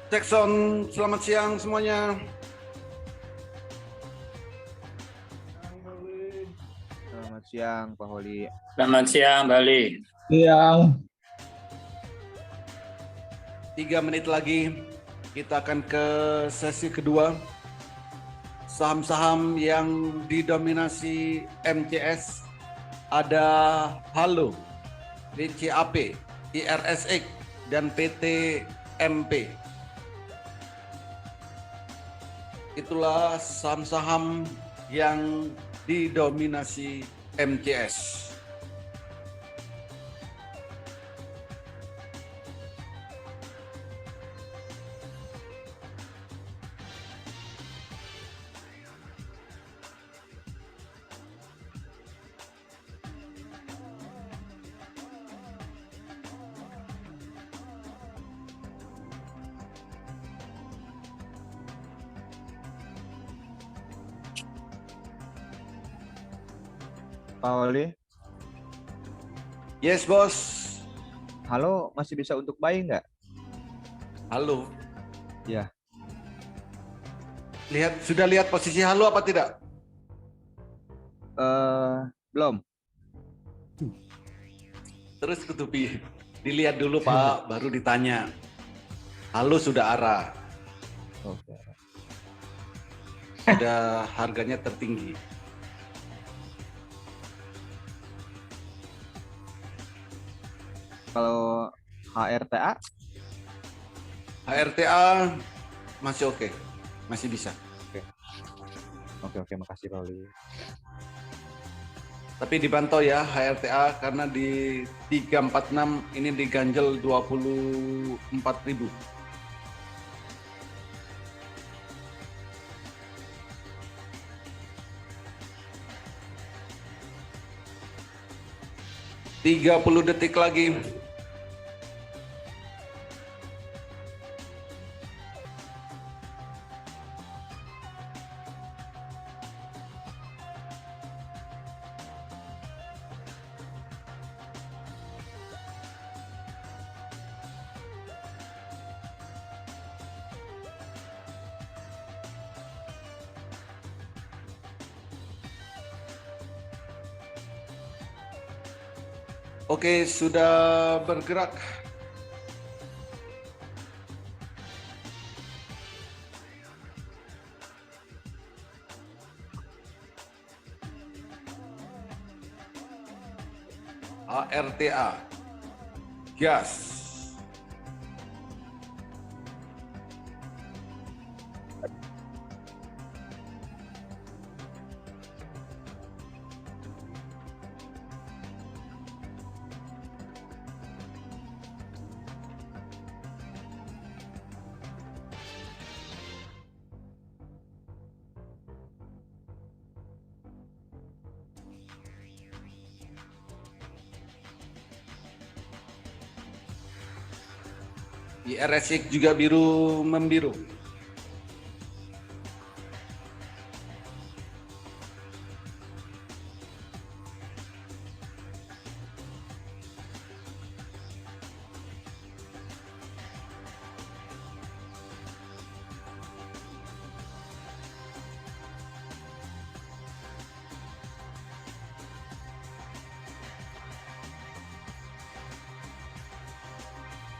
Jackson, selamat siang semuanya. Selamat siang, Pak Holi. Selamat siang, Bali. Siang. 3 menit lagi kita akan ke sesi kedua. Saham-saham yang didominasi MCS ada Halo, BCAP, IRSX, dan PT MP. Itulah saham-saham yang didominasi MCS. Pak Holi, Yes, bos. halo, masih bisa untuk buy nggak? Halo. Ya. Sudah lihat posisi halo apa tidak? Belum. Terus kutubi. Dilihat dulu Pak, baru ditanya. Halo sudah arah. Oke. Sudah harganya tertinggi. Kalau HRTA? HRTA masih oke. Masih bisa. Oke, makasih Pak Holi. Tapi dipantau ya HRTA karena di 346 ini diganjel 24.000. Tiga 30 detik lagi. Oke, sudah bergerak. ARTA. Gas. IRSX juga biru membiru.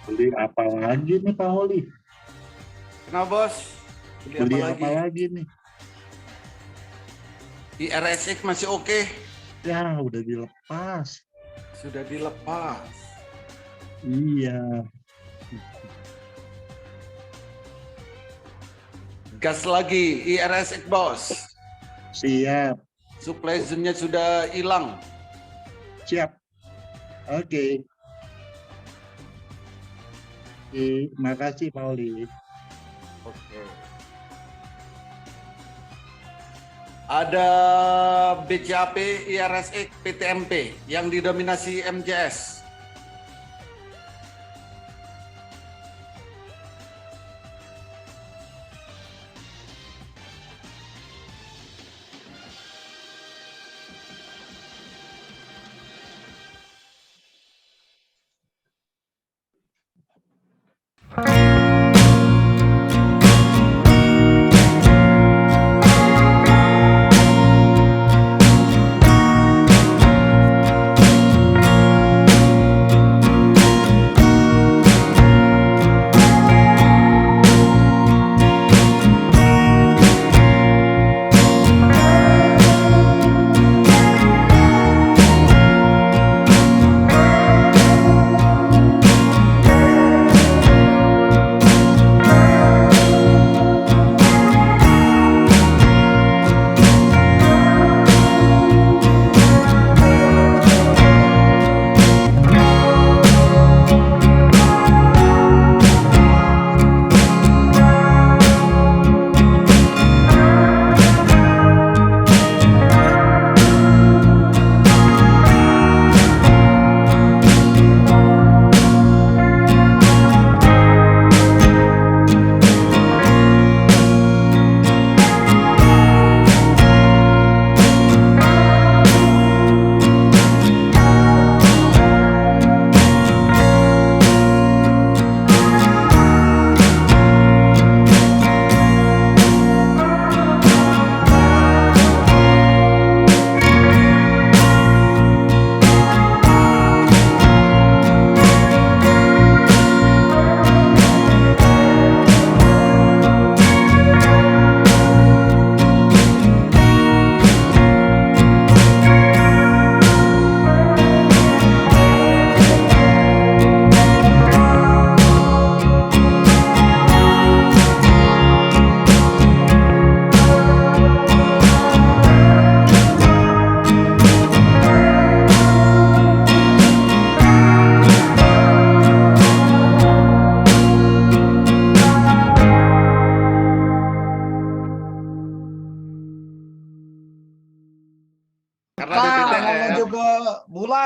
Beli apa lagi nih Pak Holi? Kenapa bos? Beli apa lagi nih? IRSX masih oke. Ya udah dilepas. Sudah dilepas. Iya. Gas lagi IRSX bos. Siap. Supply zone-nya sudah hilang. Siap. Oke. Terima kasih Pak Holi. Oke. Ada BCAP, IRSX, PTMP yang didominasi MJS.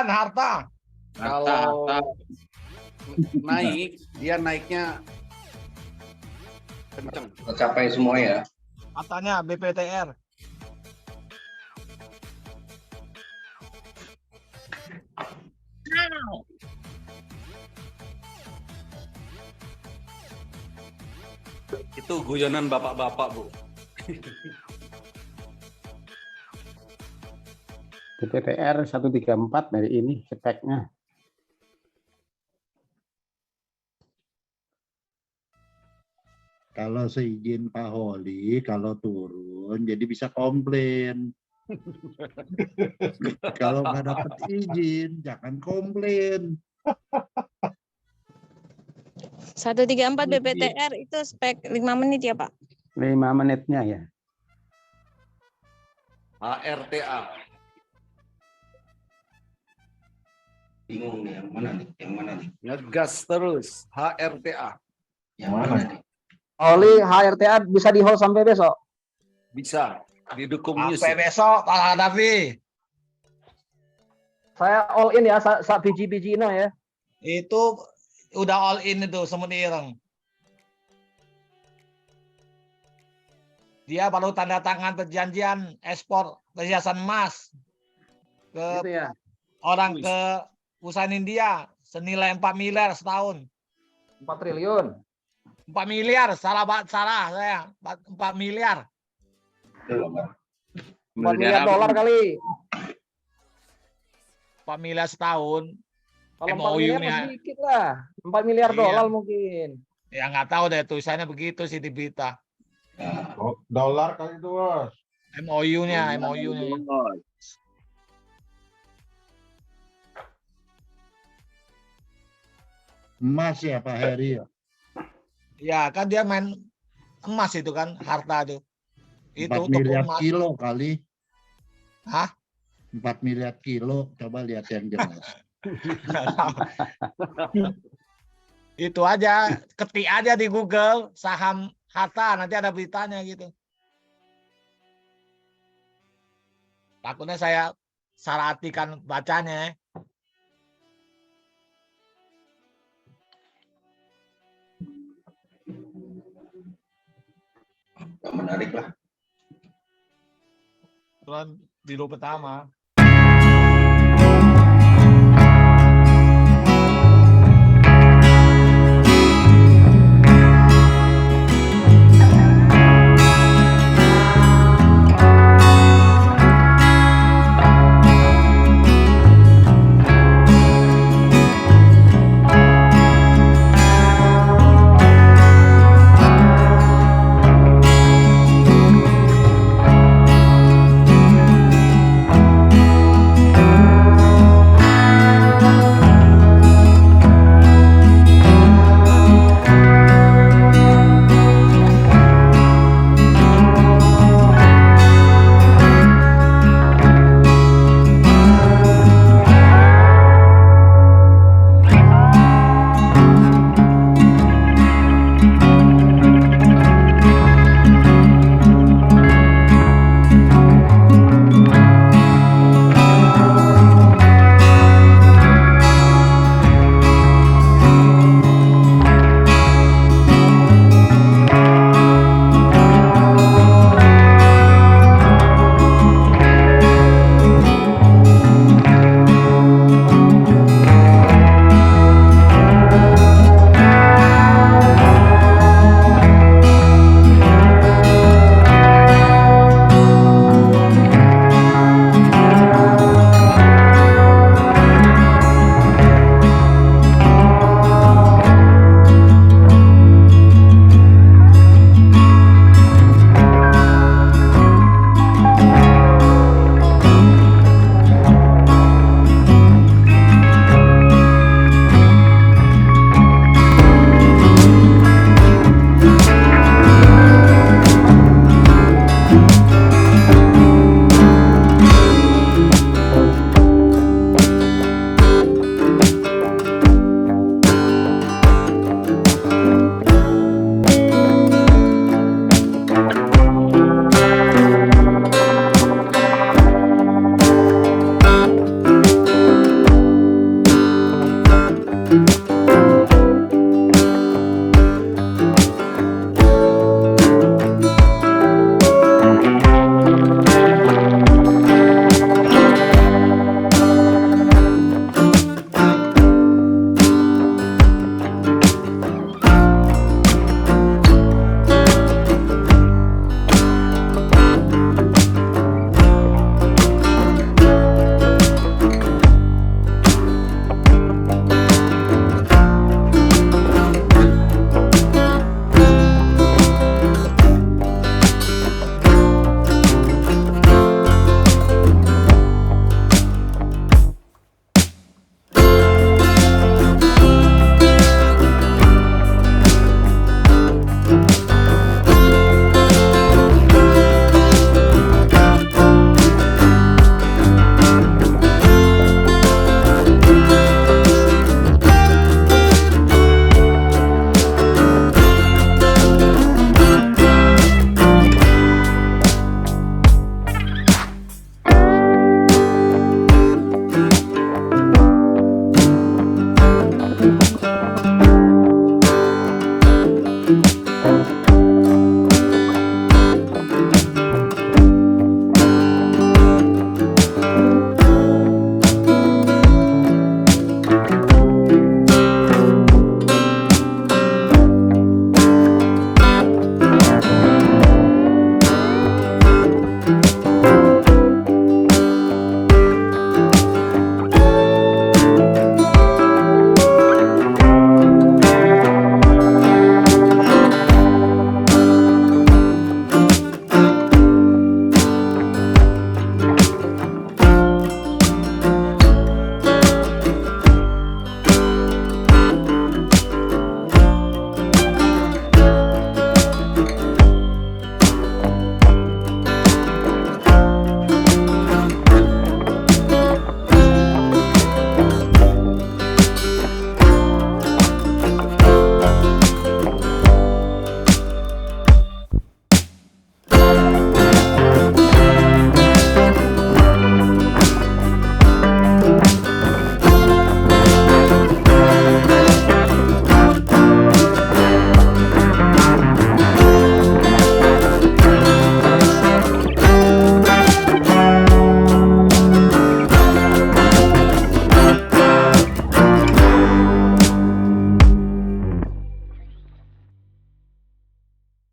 Buruan, harta. Kalau naik, dia naiknya kenceng. Tercapai semua ya. Katanya BPTR. Itu guyonan bapak-bapak, Bu. BPTR 134 dari ini speknya. Kalau seizin Pak Holi, kalau turun jadi bisa komplain. Kalau nggak dapat izin, jangan komplain. 134 BPTR itu spek 5 menit ya Pak? 5 menitnya ya. HRTA. Bingung nih, yang mana nih? Yang mana nih? Ngegas terus. HRTA. Yang mana nih? Oli HRTA bisa di hold sampai besok. Bisa. Didukung Sampai musik. besok, Pak Hadafi. Saya all in ya, biji-biji ini ya. Itu udah all in itu semut ireng. Dia baru tanda tangan perjanjian ekspor perhiasan emas ke Gitu ya. orang ke perusahaan India senilai 4 miliar setahun. 4 triliun. 4 miliar, salah saya. 4 miliar. 4 miliar dolar kali. 4 miliar setahun. Kalau 4 MOU miliar nya. masih dikit lah. 4 miliar Iya. dolar mungkin. Ya nggak tahu deh tulisannya begitu sih di berita. Dolar kali itu, Bos. MOU-nya. Emas ya Pak Heri ya. Ya kan dia main emas itu kan, harta itu. 4 Itu miliar tepung emas. kilo kali. Hah? 4 miliar kilo. Coba lihat yang jelas. Itu aja, ketik aja di Google saham harta, nanti ada beritanya gitu. Takutnya saya salah artikan bacanya. Gak menarik lah. Tuan di row pertama.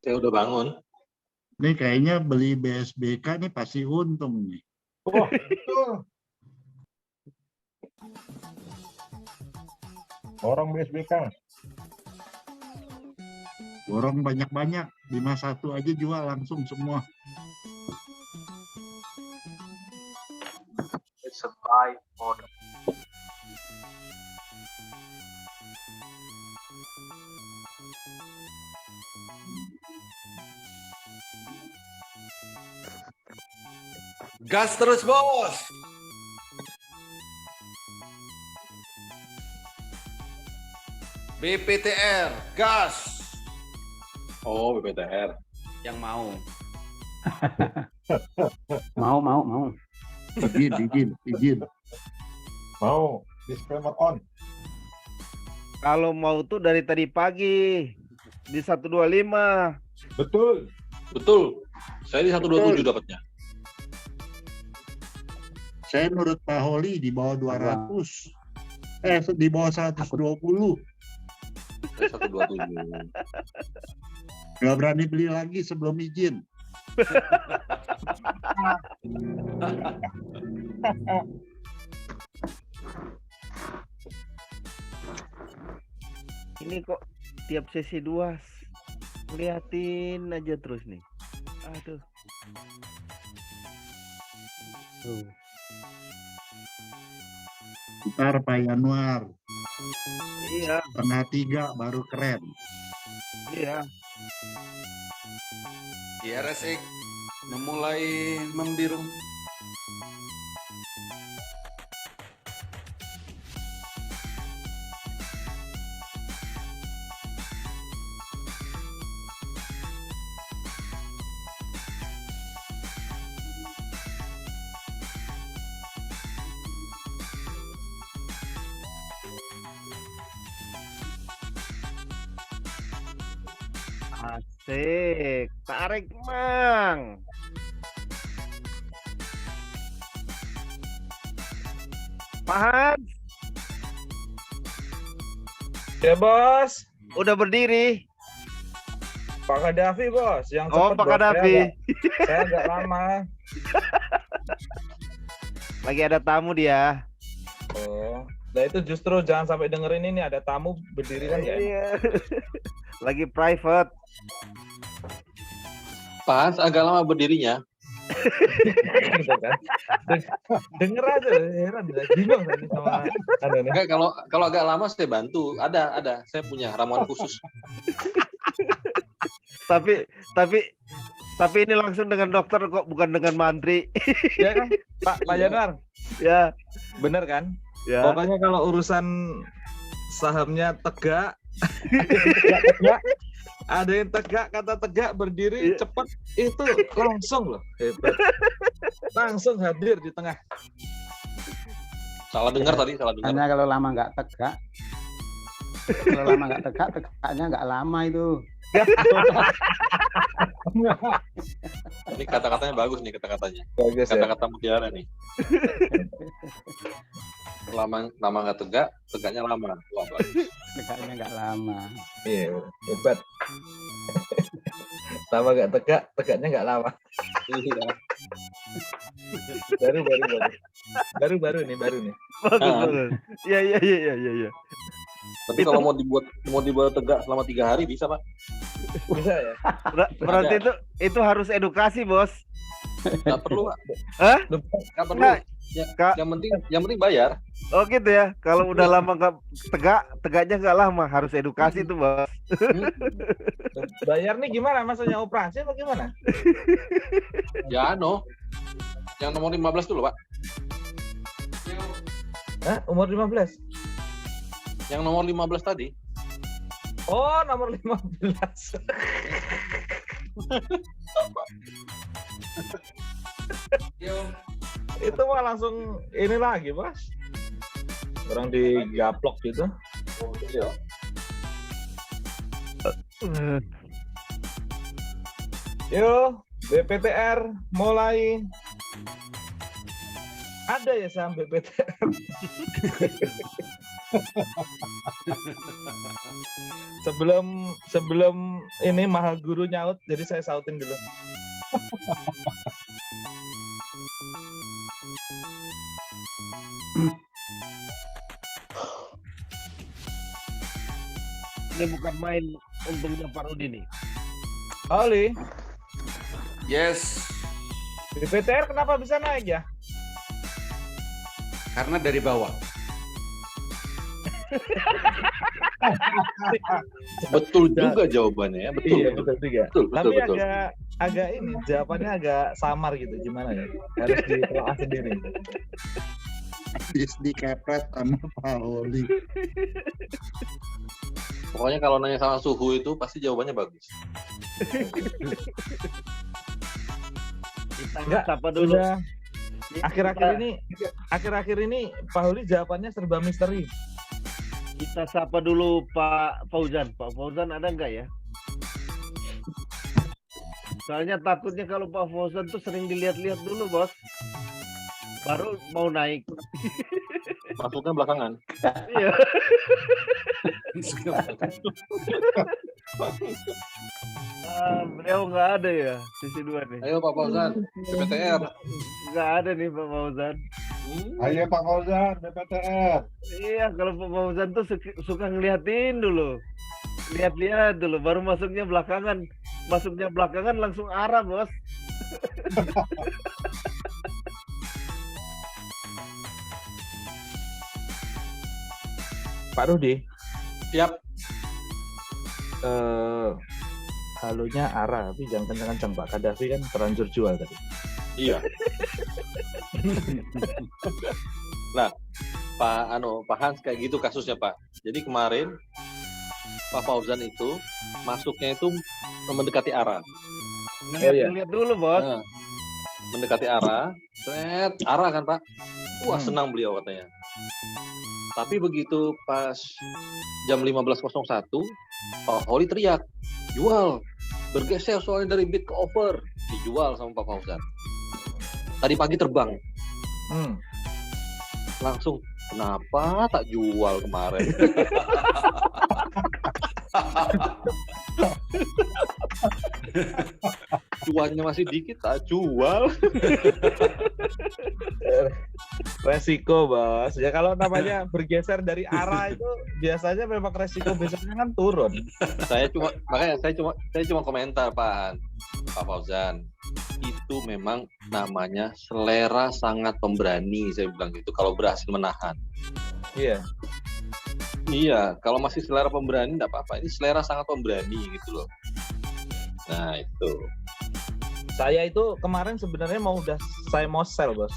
Saya udah bangun. Nih kayaknya beli BSBK nih pasti untung nih. Wah, betul. Orang BSBK. Borong banyak-banyak, 51 aja jual langsung semua. It's a buy order. Gas terus, Bos. BPTR, gas. Oh, BPTR. Yang mau. Mau. Izin. Mau disclaimer on. Kalau mau tuh dari tadi pagi di 125. Betul. Betul. Saya di 127 dapatnya. Saya menurut Pak Holi di bawah 200. Di bawah 120. Saya 127. Nggak berani beli lagi sebelum izin. Ini kok tiap sesi 2 liatin aja terus nih. Aduh. Ntar Pak Yanuar. Iya. Tengah 3 baru keren. Iya. Di RSX mulai membiru. Asik. Tarik, Mang. Pak Hans, Ya bos, udah berdiri. Pak Kadafi bos, yang Oh, cepet, Pak bos. Kadafi. Saya agak lama. Lagi ada tamu dia. Oh, nah itu justru jangan sampai dengerin ini ada tamu berdiri kan ya. Iya. Lagi private. Pas agak lama berdirinya. Gitu kan. Denger aja, heran bingung saya ini sama Anda nih. Enggak, kalau agak lama saya bantu. Ada. Saya punya ramuan khusus. Tapi ini langsung dengan dokter kok, bukan dengan mantri. Ya kan, Pak Janar, Ya, bener kan? ya. Pokoknya kalau urusan sahamnya tegak, ada yang tegak, kata tegak berdiri Iya. cepat itu langsung loh, hebat. Langsung hadir di tengah. Salah dengar tadi, salah dengar. Hanya kalau lama nggak tegak. Kalau lama nggak tegak, tegaknya nggak lama itu. Ini kata-katanya bagus nih kata-katanya. Bagus ya. Kata-kata mutiara nih. Lama nggak tegak, tegaknya lama. Wah, bagus. Tegaknya nggak lama. Iya, hebat. Lama gak tegak, tegaknya nggak lama. Iya. Baru nih. Bagus, Ah. bagus. Iya. Tapi kalau mau dibuat tegak selama 3 hari bisa, Pak. Bisa ya? Berarti itu harus edukasi, Bos. Nggak perlu, Pak. Hah? Nggak perlu. Nggak. Ya, Kak. yang penting bayar. Oh gitu ya. Kalau udah lama nggak tegaknya nggak lama, harus edukasi tuh, Bos. Bayar nih gimana? Maksudnya operasi apa gimana? Ya, yang nomor 15 dulu, Pak. Hah? Umur 15? Yang nomor 15 tadi. Oh, nomor 15. Itu mah langsung ini lagi, Bos. Orang digaplok gitu. Yo, BPTR mulai. Ada ya saham BPTR? sebelum ini mahal guru nyaut, jadi saya sautin dulu. Ini bukan main untungnya Pak Rudi nih. Oli, Yes, BPTR kenapa bisa naik ya? karena dari bawah. Betul juga jawabannya ya. Betul. Iya, betul juga. Betul. Tapi agak ini jawabannya agak samar gitu, gimana ya? Harus ditelaah sendiri. Habis dikepret sama Pak Oli. Pokoknya kalau nanya sama suhu itu pasti jawabannya bagus. Kita Enggak, sapa dulu. Udah akhir-akhir ini Pak Huli jawabannya serba misteri. Kita sapa dulu Pak Fauzan. Pak Fauzan ada nggak ya? Soalnya takutnya kalau Pak Fauzan tuh sering dilihat-lihat dulu, Bos. Baru mau naik. Masuknya belakangan. Iya. Beliau nggak ada ya sisi 2 nih. Ayo Pak Fauzan, BPTR. Nggak ada nih Pak Fauzan. Ayo Pak Fauzan, BPTR. Iya, kalau Pak Fauzan tuh suka ngeliatin dulu. Lihat-lihat dulu, baru masuknya belakangan. Masuknya belakangan langsung arah, Bos. Pak Rudi, Siap. halonya arah, tapi jangan kencang-kencang Pak. Kadafi kan terlanjur jual tadi. Iya. Nah, Pak Hans kayak gitu kasusnya, Pak. Jadi kemarin Pak Fauzan itu masuknya itu mendekati arah. Lihat dulu, Bos. Nah, mendekati arah, arah kan Pak. Wah, senang beliau katanya. Tapi begitu pas jam 15.01, Pak Holi teriak, jual, bergeser soalnya dari bid ke over, dijual sama Pak Fauzan. Tadi pagi terbang, langsung, kenapa tak jual kemarin? Cuannya masih dikit, tak jual. Resiko, Bos. Ya kalau namanya bergeser dari arah itu biasanya memang resiko besarnya kan turun. Saya cuma komentar Pak Fauzan. Itu memang namanya selera sangat pemberani, saya bilang gitu, kalau berhasil menahan. Iya. Iya, kalau masih selera pemberani enggak apa-apa. Ini selera sangat pemberani gitu loh. Nah, itu. Saya itu kemarin sebenarnya saya mau sell, Bos.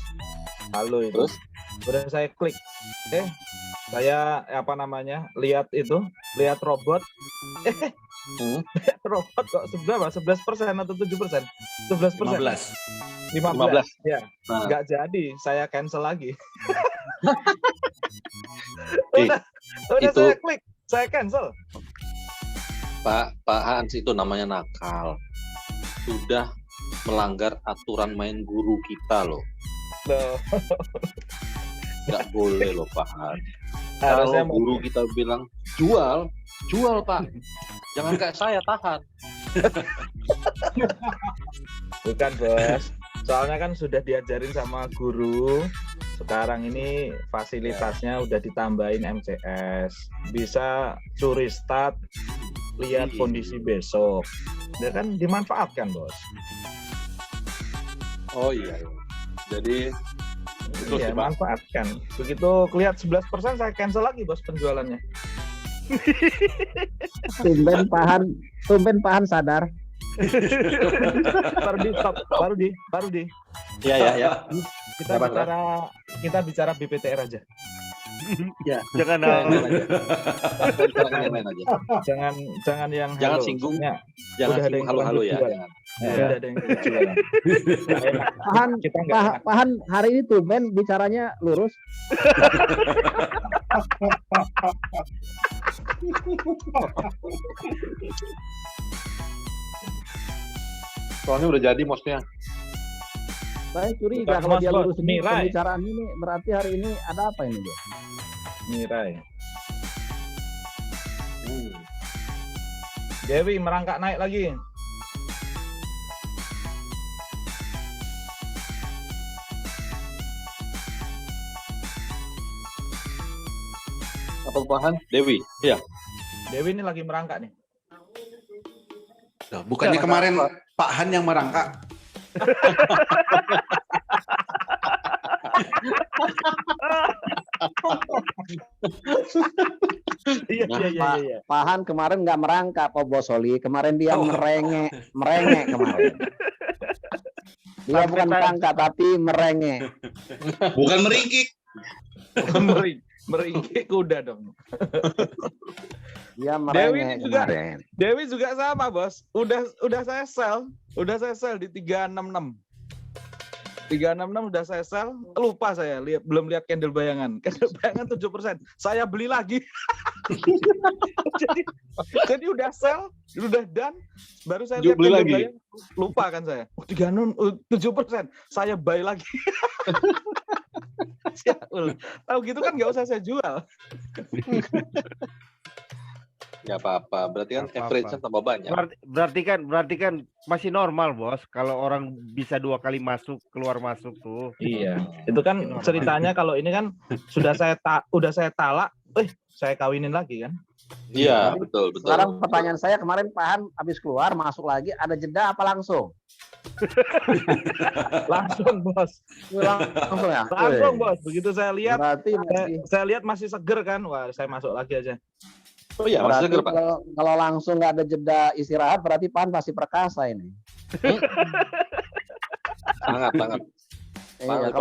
Halo itu. Terus udah saya klik. Saya lihat robot. Robot kok seberapa? 11% atau 7%? 11%. 15. Ya. Nah. Nggak jadi, saya cancel lagi. udah itu, saya klik, saya cancel. Pak Hans itu namanya nakal. Sudah melanggar aturan main guru kita loh. Nggak boleh loh Pak Hans. Kalau guru kita bilang jual Pak. Jangan kayak saya tahan. Bukan, Bos. Soalnya kan sudah diajarin sama guru. Sekarang ini fasilitasnya udah ditambahin MCS. Bisa curi start, lihat kondisi besok. Ya kan dimanfaatkan, Bos. Oh iya. Jadi iya, manfaatkan. Begitu kelihatan 11% saya cancel lagi, Bos, penjualannya. Tumben Pahan sadar. baru di. Ya. Kita bicara BPTR aja. Ya. Jangan Jangan yang jangan halo. singgung. Ya. Jangan Udah singgung halo-halo ya. Jangan. Udah ada yang jualan. Pahan hari ini tumben bicaranya lurus. Soalnya udah jadi mosnya. Saya curiga Bukan kalau Mas, dia Bos. lurus ini Mirai. pembicaraan ini berarti hari ini ada apa ini, Bos? Mirai. Dewi merangkak naik lagi. Apa bahan? Dewi. Iya. Dewi ini lagi merangkak nih. Loh, bukannya kemarin Pak Han yang merangkak. Iya. Pahan kemarin nggak merangkak, Pak Bosoli. Kemarin dia merengek kemarin. Dia bukan merangkak tapi merengek. Bukan meringkik. Meringkik kuda dong. Dia merengek kemarin. Dewi juga sama, Bos. Udah saya sell di 366. 366 udah saya sell, lupa saya belum lihat candle bayangan. Candle bayangan 7%. Saya beli lagi. jadi udah sell, udah done, baru saya lihat candle bayangan. Lupa kan saya. 7%. Saya buy lagi. Tahu gitu kan nggak usah saya jual. Nggak apa-apa. Berarti kan average-nya tambah banyak. Berarti kan masih normal, Bos. Kalau orang bisa 2 kali masuk keluar masuk tuh. Iya. Itu kan ceritanya kalau ini kan sudah saya talak, saya kawinin lagi kan. Iya, betul. Sekarang pertanyaan saya, kemarin Pahan habis keluar masuk lagi, ada jeda apa langsung? Langsung, Bos. Langsung ya? Langsung, Bos. Begitu saya lihat, Berarti saya lihat masih seger kan. Wah, saya masuk lagi aja. Oh iya, masih seger, Pak. Kalau langsung nggak ada jeda istirahat, berarti Pahan pasti perkasa ini. Sangat. Iya,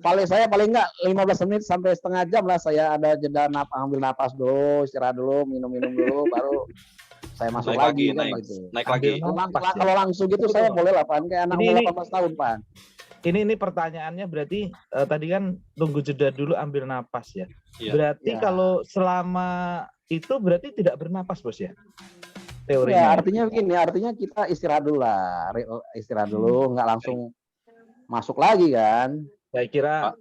kalau saya paling nggak 15 menit sampai setengah jam lah saya ada jeda ambil napas dulu, istirahat dulu, minum dulu, baru Saya masuk Naik lagi lagi, kan naik. gitu. Naik lagi. Kalau langsung gitu saya boleh lah Pan, kayak anak Ini- umur 18 tahun Pan. Ini pertanyaannya berarti tadi kan tunggu jeda dulu ambil napas ya. Iya. Berarti Ya. kalau selama itu berarti tidak bernapas bos ya? Ya Teorinya. artinya begini, artinya kita istirahat dulu lah, istirahat dulu, nggak langsung masuk lagi kan. Saya kira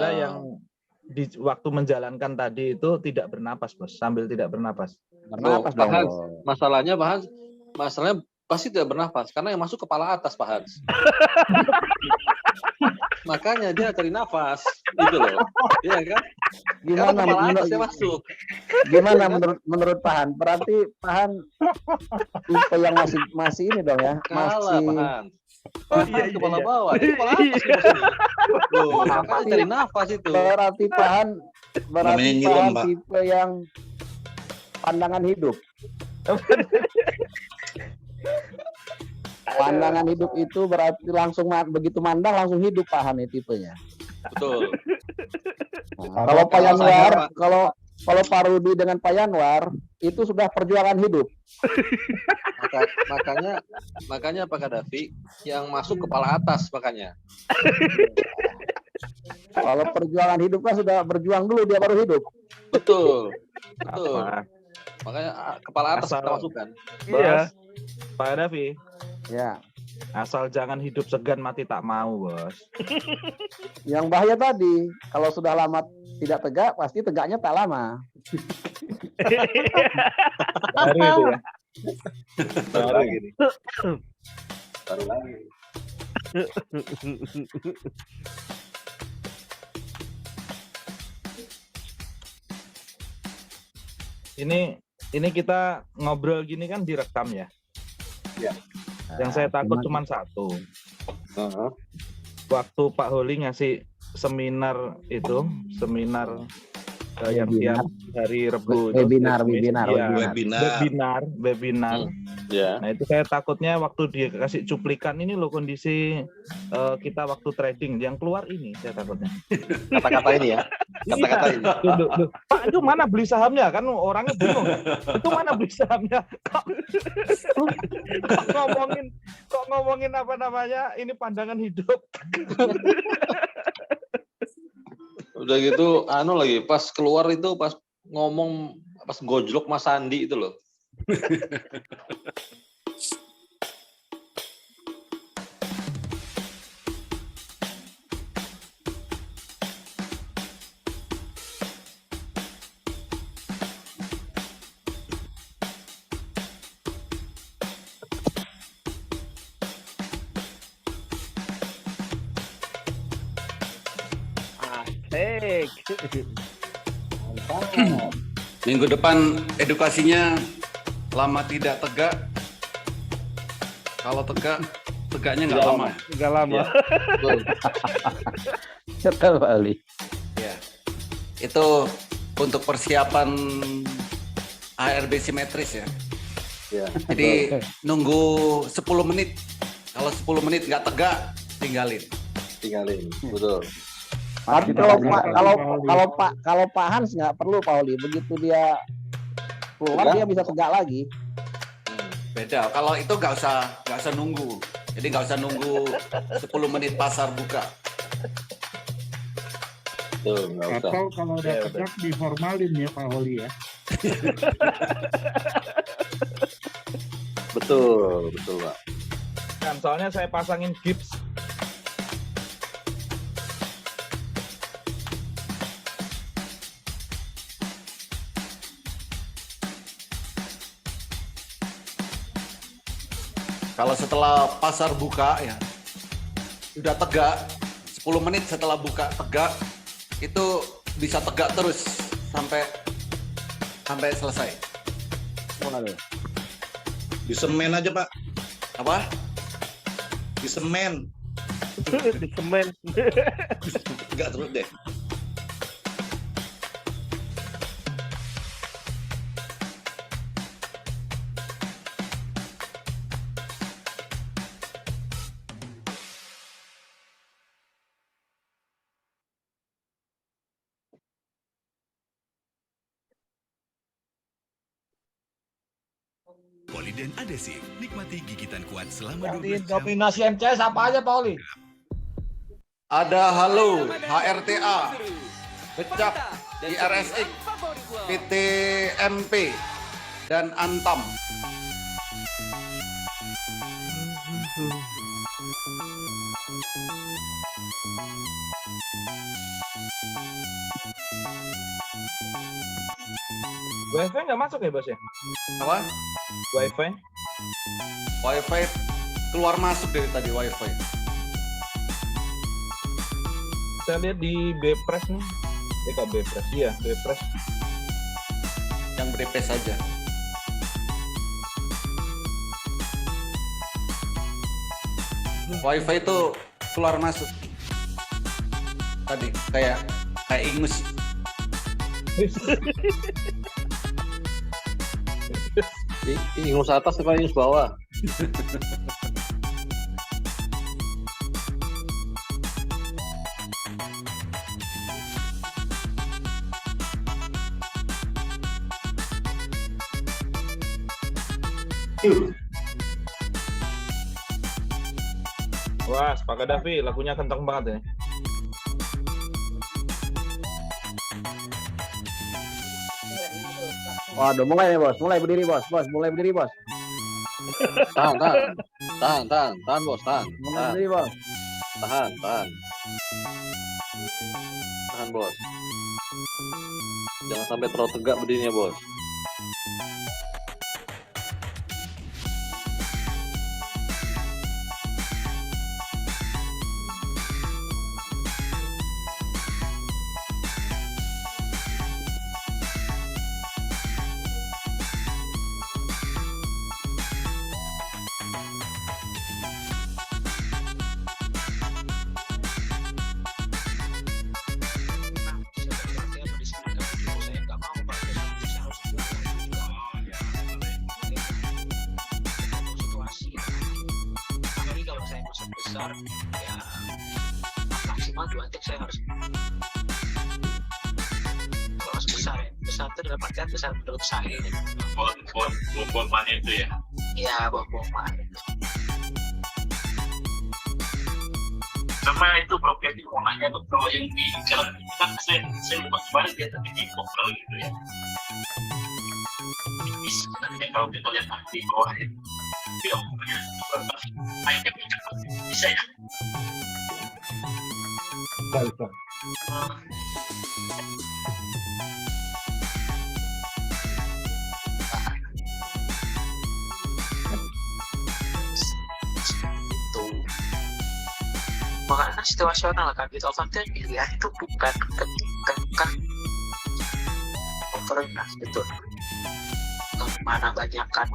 Ah. yang di waktu menjalankan tadi itu tidak bernapas bos, sambil tidak bernapas. Bernapas Pak dong. Hans, masalahnya pasti tidak bernafas karena yang masuk kepala atas Pak Hans. Makanya dia cari nafas, gitu loh. Iya kan? Karena Gimana kepala menurut atasnya masuk. gimana menurut Pahan? Berarti Pahan tipe yang masih ini dong ya, Kalah masih Pak Hans. Oh, Pak Hans kepala iya. bawah, ini kepala atas nih bos ini. Loh, makanya cari nafas itu. berarti Pahan Namanya nyilem, Pak. tipe yang pandangan hidup. Pandangan hidup itu berarti langsung begitu mandang langsung hidup Pahan nih tipenya. Betul. Nah, kalau Pak Yanwar, Pak. kalau Pak Rudi dengan Pak Yanwar itu sudah perjuangan hidup. Makanya Pak Kadafi yang masuk kepala atas makanya. Kalau perjuangan hidup kan sudah berjuang dulu dia baru hidup. Betul. Betul. Apa? Makanya kepala atas Asal- kita masukkan. Iya. Pak Davi, Ya. asal jangan hidup segan mati tak mau bos. Yang bahaya tadi, kalau sudah lama tidak tegak, pasti tegaknya tak lama. Baru itu ya. Baru gini. Baru lagi. Ini kita ngobrol gini kan direkam ya. Iya. Yang saya takut Cuman- cuma satu. Heeh. Waktu Pak Holi ngasih seminar yang Webinar. tiap hari Rebu itu, Webinar, Kamis, webinar, iya, Webinar. webinar. Ya. Nah itu saya takutnya waktu dia kasih cuplikan ini loh kondisi kita waktu trading yang keluar ini saya takutnya. Kata-kata ini ya. Kata-kata ini. Duh. Pak itu mana beli sahamnya kan orangnya bingung kan? Itu mana beli sahamnya? Kok ngomongin apa namanya? Ini pandangan hidup. Udah gitu lagi pas keluar itu pas ngomong pas gojlok Mas Sandi itu loh. Asik. Minggu depan edukasinya lama tidak tegak. Kalau tegaknya nggak lama. Nggak lama. Iya. Betul. Betul Pak Ali. Ya. Itu untuk persiapan ARB simetris ya. Ya. Jadi nunggu 10 menit. Kalau 10 menit nggak tegak, tinggalin. Tinggalin. Betul. Tapi kalau Pak Hans nggak perlu Pak Oli, begitu dia keluar Tegak. dia bisa tegak lagi. Beda. Kalau itu nggak usah nunggu. Jadi nggak usah nunggu 10 menit pasar buka. Betul, nggak usah. Atau kalau udah Ya, tegak diformalin ya Pak Holi ya. Betul, Pak. Kan soalnya saya pasangin gips. Kalau setelah pasar buka ya udah tegak 10 menit setelah buka tegak itu bisa tegak terus sampai selesai. Di semen aja Pak. Apa? Di semen. Di semen. Enggak terus deh. Poliden Adhesif, nikmati gigitan kuat selama Yang 12 jam. didominasi MCS apa aja Pak Oli? Ada Halo, HRTA, Becak, IRSX, PTMP, dan Antam. Wifi nggak masuk ya bos ya? Apa? Wifi? Wifi keluar masuk dari tadi Wifi. Saya lihat di Bpress nih. Kok Bpress? Iya, Bpress. Yang BP saja. Wifi itu keluar masuk. Tadi kayak ingus. Ingus atas atau ingus bawah? Wah, Pak Gaddafi lagunya kenceng banget ya. Waduh, mulai nih bos, mulai berdiri bos, mulai berdiri bos, Tahan bos, tahan. mulai berdiri bos. Tahan bos. Jangan sampai terlalu tegak berdirinya bos. besar ya maksimal 2 tik saya harus kalau besar ya besar itu dalam artian besar menurut saya bom mana itu ya iya bom mana sama itu properti rumahnya tuh kalau yang di jalan kan saya lupa kemarin dia tadi di Bogor gitu ya sebenarnya kalau kita lihat di bawah ya mainnya bisa ya makanya situasional kan gitu Alfamter ya itu bukan ketika overnas betul mana banyakkan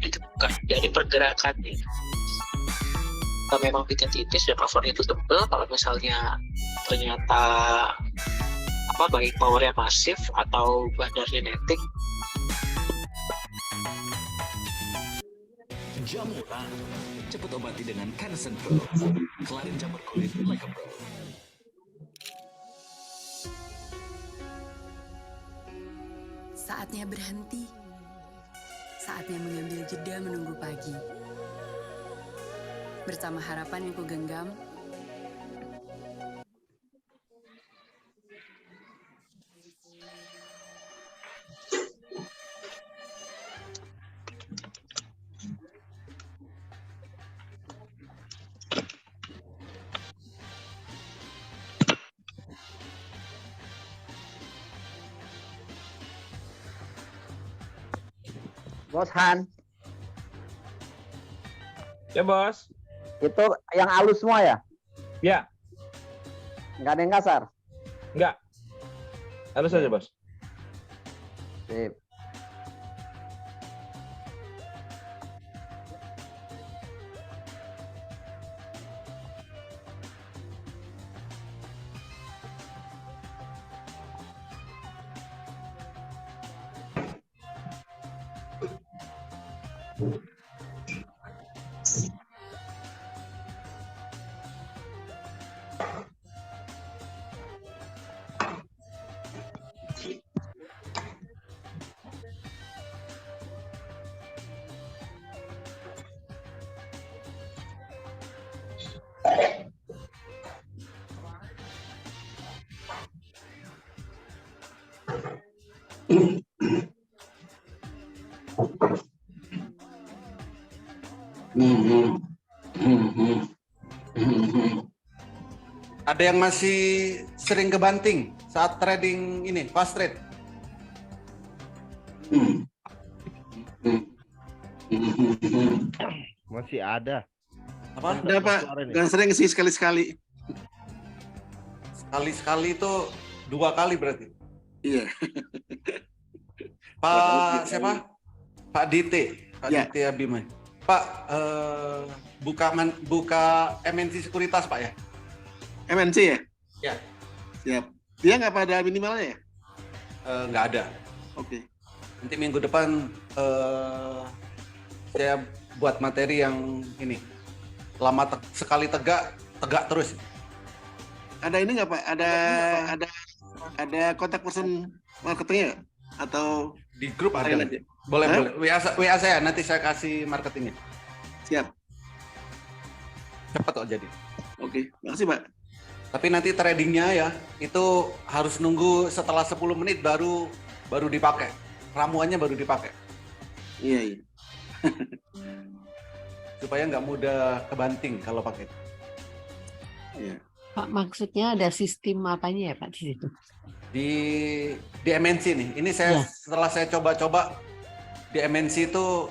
itu bukan dari pergerakannya kalau memang bikin tipis dan powernya itu tebel kalau misalnya ternyata apa baik powernya masif atau badannya netik Jamuran, cepat obati dengan Canesen Pro. Kelarin jamur kulit like a pro. Saatnya berhenti. Saatnya mengambil jeda menunggu pagi. Bersama harapan yang kugenggam, Bos Han, ya bos. itu yang halus semua ya? Ya. Nggak ada yang kasar? Nggak. Halus aja bos. Sip. Ada yang masih sering kebanting saat trading ini fast trade? Masih ada. Apa? Ada Pak, nggak sering sih sekali-sekali. Sekali-sekali itu 2 kali berarti. Iya. Pak siapa? Pak Dite. Pak Ya. Dite Abimai. Pak, buka MNC Sekuritas Pak ya? MNC ya? Ya. Siap. Dia nggak pada minimalnya ya? Nggak ada. Oke. Nanti minggu depan saya buat materi yang ini. Lama sekali tegak terus. Ada ini nggak Pak? Ada kontak person marketingnya nggak? Atau di grup ada? aja? Boleh, Hah? boleh. WA saya, nanti saya kasih marketingnya. Siap. Cepat kok jadi. Oke, makasih Pak. Tapi nanti tradingnya ya, itu harus nunggu setelah 10 menit baru dipakai. Ramuannya baru dipakai. Iya. Supaya nggak mudah kebanting kalau pakai. Iya. Pak, maksudnya ada sistem apanya ya Pak di situ? Di MNC nih, ini saya Ya. setelah saya coba-coba di MNC itu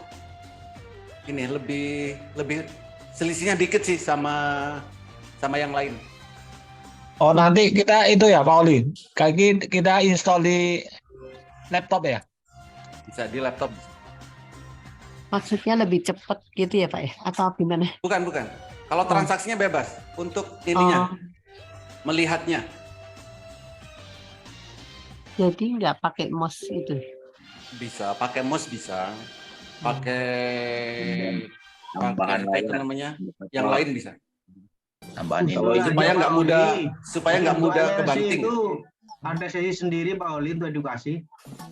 ini lebih selisihnya dikit sih sama yang lain. Oh, nanti kita itu ya, Pak Oli. Kita install di laptop ya? Bisa di laptop. Maksudnya lebih cepat gitu ya Pak ya? Atau gimana? Bukan. Kalau transaksinya bebas untuk ininya, melihatnya. Jadi nggak pakai mouse itu? Bisa, pakai mouse bisa, pakai Tambahan apa itu namanya, yang lain bisa. Tambahan Supaya nggak mudah kebanting. Itu ada sesi sendiri Pak Oli untuk edukasi.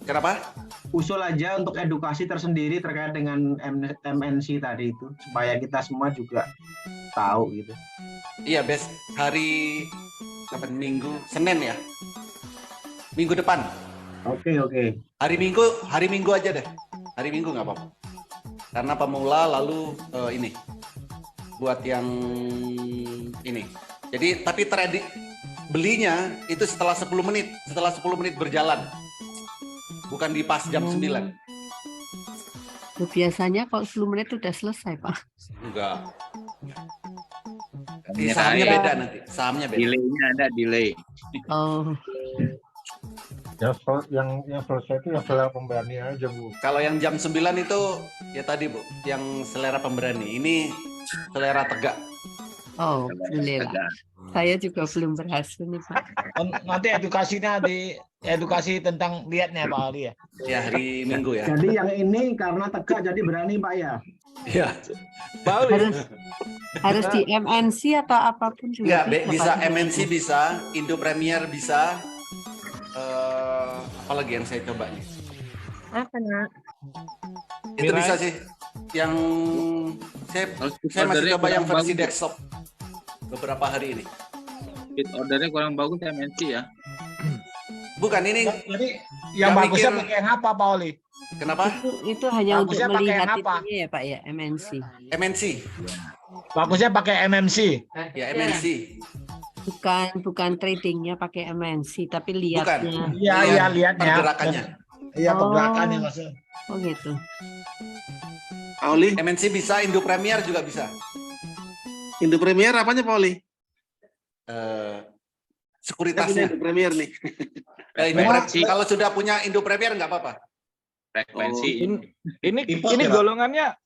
Kenapa? Usul aja untuk edukasi tersendiri terkait dengan MNC tadi itu supaya kita semua juga tahu gitu. Iya, hari kapan? Minggu, Senin ya. Minggu depan. Oke. Hari Minggu aja deh. Hari Minggu nggak apa-apa. Karena pemula lalu ini buat yang ini. Jadi tapi trading belinya itu setelah 10 menit, berjalan. Bukan di pas jam 9. Biasanya kalau 10 menit udah selesai Pak. Enggak. Sahamnya beda nanti. Sahamnya beda. Delaynya ada delay. Oh. Yang selesai itu yang selera pemberani aja Bu. Kalau yang jam 9 itu ya tadi Bu, yang selera pemberani. Ini selera tegak. Oh, alhamdulillah. Saya juga belum berhasil nih Pak. Nanti edukasi tentang lihatnya Pak Ali ya. Ya hari Minggu ya. Jadi yang ini karena tegak jadi berani Pak ya. Iya. Harus di MNC atau apapun juga. Ya, bisa MNC bisa, Indo Premier bisa. Apalagi yang saya coba nih. Apa nak? Itu bisa sih. Yang saya masih coba yang versi desktop beberapa hari ini. Bid ordernya kurang bagus MNC ya. Bukan ini. Jadi yang bagusnya pakai yang apa Pak Oli? Kenapa? Itu hanya untuk Bagusnya pakai melihat yang apa? itunya ya Pak ya, MNC. MNC. Bagusnya pakai MMC. Ya MNC. Bukan tradingnya pakai MNC, tapi lihatnya. Iya lihatnya. Pergerakannya. Iya pergerakannya maksudnya. Oh gitu. Oli. MNC bisa, Indo Premier juga bisa. Indo Premier apanya Pak Oli? Sekuritasnya. Indo Premier nih. Kalau sudah punya Indo Premier nggak apa-apa. Frekuensi. Ini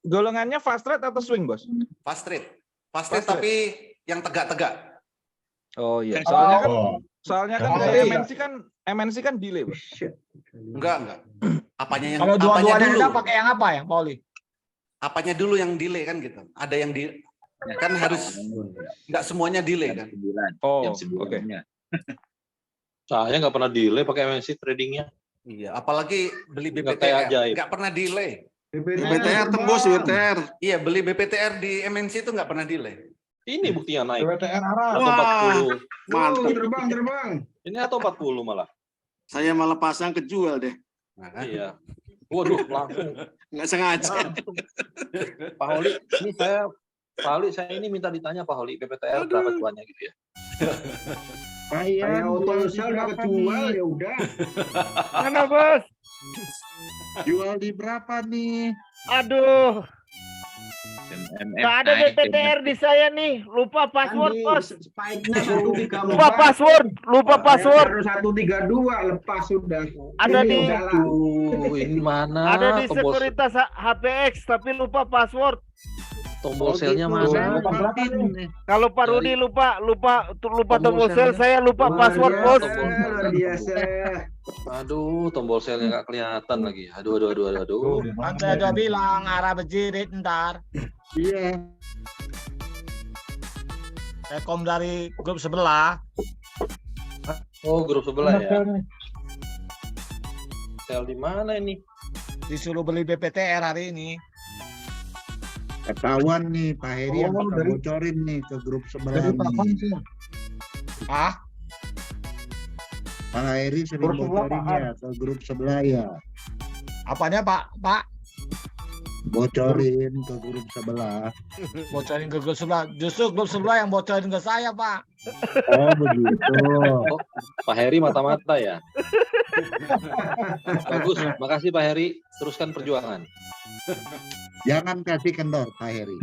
golongannya fast trade atau swing, Bos? Fast trade tapi yang tegak-tegak. Oh iya. Soalnya kan MNC kan delay, Bos. Enggak. Apanya yang kalau dua-duanya ada pakai yang apa ya, Pauli? Apanya dulu yang delay kan gitu. Ada yang kan harus enggak semuanya delay kan. Oh, oke. Saya nggak pernah delay pakai MNC tradingnya. Iya, apalagi beli Nggak kayak BPTR ajaib. nggak pernah delay. BPTR tembus BPTR. Iya, beli BPTR di MNC itu nggak pernah delay. Ini buktinya naik. BPTR Arab. Atau 40. Mantap. Terbang. Ini atau 40 malah. Saya malah pasang kejual deh. Nah, kan? Iya. Waduh, langsung. Nggak sengaja. Langsung. Pak Holi, ini saya ini minta ditanya Pak Holi, PPTR berapa cuannya gitu ya? Saya Telkomsel nggak kejual ya udah. Mana bos? Jual di berapa nih? Aduh, nggak ada BPTR di saya nih. Lupa password bos. Spike-nya 134. Lupa password. Lupa password. Baru 132 lepas sudah. Ada Ini di udahlah. Ini mana? ada di tombol, sekuritas HPX tapi lupa password. tombol selnya gitu. mana? Kalau Pak Rudi lupa tombol sel, saya lupa password bos. Luar biasa. Aduh, tombol selnya nggak kelihatan lagi. Aduh. Kan saya udah bilang arah berjirit ntar. Iya. Telkom dari grup sebelah. Oh, grup sebelah ya. Sel di mana ini? Disuruh beli BPTR hari ini. Ketahuan nih Pak Heri yang kita bocorin nih ke grup sebelah nih. Ah, Pak Heri sering bocorin ya ke grup sebelah ya. apanya Pak? Bocorin ke grup sebelah. Bocorin ke grup sebelah. Justru grup sebelah yang bocorin ke saya, Pak. Oh begitu. Oh, Pak Heri mata-mata ya. Bagus, makasih Pak Heri. Teruskan perjuangan. Jangan kasih kendor Pak Heri.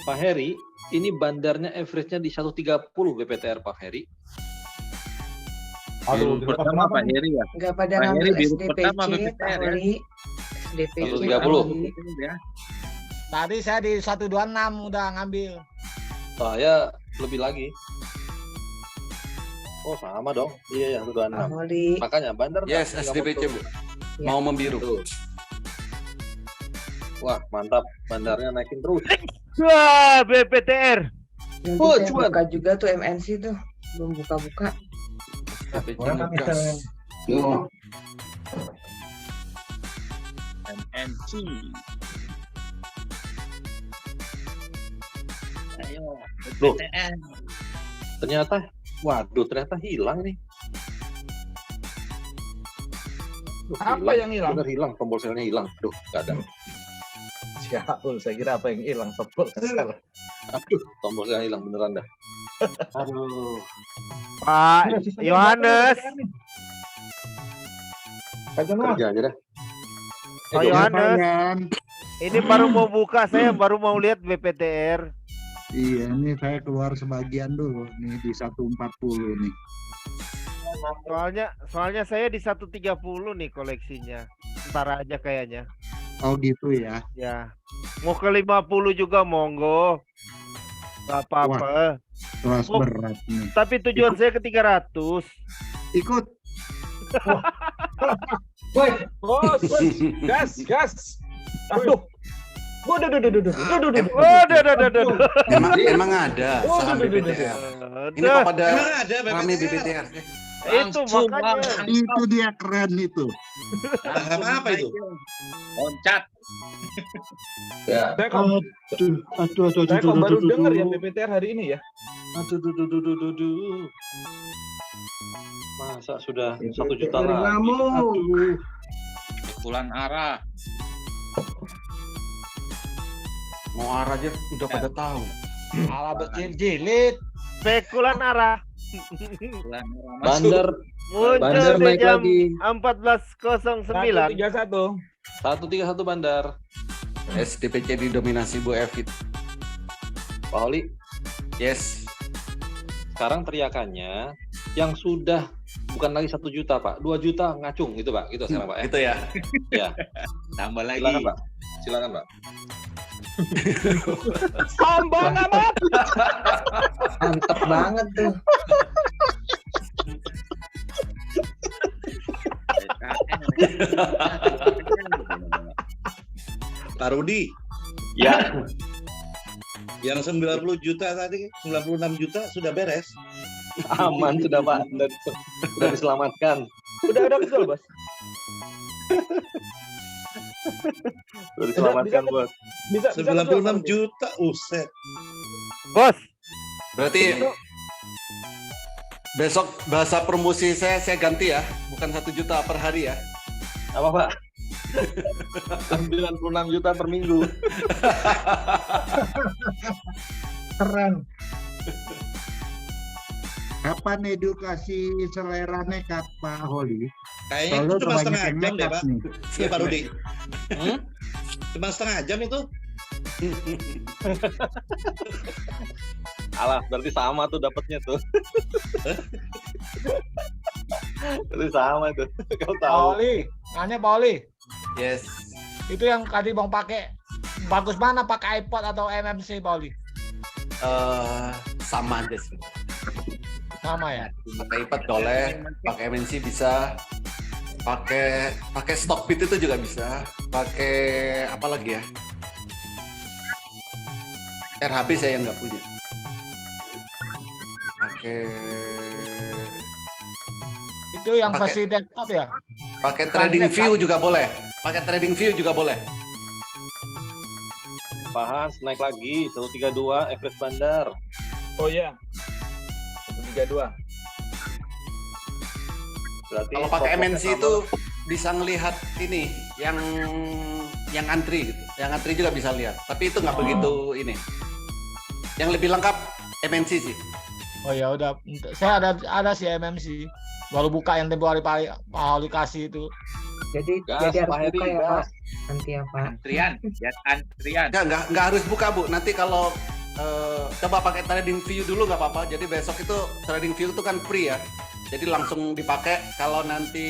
Pak Heri, ini bandarnya average-nya di 130 BPTR Pak Heri. Biru pertama Pak Heri ya. Nggak pada Pak ngambil Heri biru SDPC, pertama Pak BPTR ya. Holi. SDPC. 130. Ya. Tadi saya di 126 udah ngambil. Saya lebih lagi. Oh sama dong. Iya ya, Pak 126. Holi. Makanya bandar Yes, nggak SDPC muncul. Bu. Mau membiru. Tuh. Wah mantap, bandarnya naikin terus. Wah, BPTR. Nanti Oh, saya cuan. buka juga tuh MNC tuh. Belum buka-buka. SDPC ngegas. MNC. Ayo, Loh. BPTR. Ternyata hilang nih. Duh, Apa yang hilang? Bener hilang, tombol selnya hilang. Duh, nggak ada. Siapun, saya kira apa yang hilang tombol sel. Aduh, tombol selnya hilang beneran dah. Aduh. Pak Yohanes. Kerja aja dah. Pak Yohanes. Ini baru mau buka, saya baru mau lihat BPTR. Iya, ini saya keluar sebagian dulu nih di 140 nih. Soalnya saya di 130 nih koleksinya. Ntar aja kayaknya. Oh gitu ya. Ya. Mau ke 50 juga monggo. Gak apa-apa. Kelas Oh, berat nih. Tapi tujuan saya ke 300. Ikut. Woi, bos, gas. Aduh. Waduh. Emang ada saham BPTR. Ini kok pada rame BPTR. Itu makanya. Itu dia keren itu. Saham apa itu? Loncat. Ya. Saya kok baru dengar ya BPTR hari ini ya. Aduh. Masa sudah 1 juta Dari lagi? kamu. Bulan arah. Mau arah aja udah pada tahu. Ala berjilid. Spekulan arah. Bulan arah masuk. Bandar Muncul di naik jam lagi. 14.09. 131. 131 bandar. SDPC didominasi Bu Evit. Pak Holi, Yes. sekarang teriakannya yang sudah bukan lagi 1 juta Pak, 2 juta ngacung gitu Pak, gitu sekarang Pak ya. Gitu ya. Ya, Tambah lagi. silakan Pak. Silakan Pak. Sombong amat. Mantep banget tuh. Pak Rudi, Ya, yang 90 juta tadi, 96 juta sudah beres. aman sudah Pak, sudah diselamatkan. Udah betul, Bos. Sudah diselamatkan Bisa- Bos. Bisa 96 juta, uset. Bos, Berarti besok bahasa promosi saya ganti ya, bukan 1 juta per hari ya. Apa Pak? 96 juta per minggu. Keren. Kapan edukasi selera nekat, Pak Holi? Kayaknya Soalnya itu cuma banyak setengah yang jam deh, nekat Pak. nih. Iya, Pak Rudi. Cuma setengah jam itu. Alah, berarti sama tuh dapatnya tuh. Berarti sama tuh. Kau Pak tahu. Oli, nanya Pak Oli. Yes. Itu yang tadi Bang pakai, bagus mana pakai iPod atau MMC Pak Oli? Sama aja sih. Sama ya? Pakai iPad boleh, pakai MNC bisa, pakai Stockbit itu juga bisa, pakai apa lagi ya? RHB saya yang nggak punya. Pakai Itu yang Pakai- versi desktop ya? pakai Trading View juga boleh. Pakai Trading View juga boleh. Pak Hans naik lagi 132 Everest Bandar. Oh iya. 132. Berarti Kalau pakai stop MNC loss-nya itu bisa ngelihat ini yang antri gitu. Yang antri juga bisa lihat. Tapi itu nggak begitu ini. Yang lebih lengkap MNC sih. Oh ya udah, saya ada sih MMC. Baru buka yang tempo hari Pak Oli kasih itu. Jadi Gas, jadi Pak harus Heri, buka ya gas. Pak. Nanti ya Pak. Antrian, ya antrian. Nggak harus buka Bu. Nanti kalau coba pakai Trading View dulu nggak apa-apa. Jadi besok itu Trading View itu kan free ya. Jadi langsung dipakai. Kalau nanti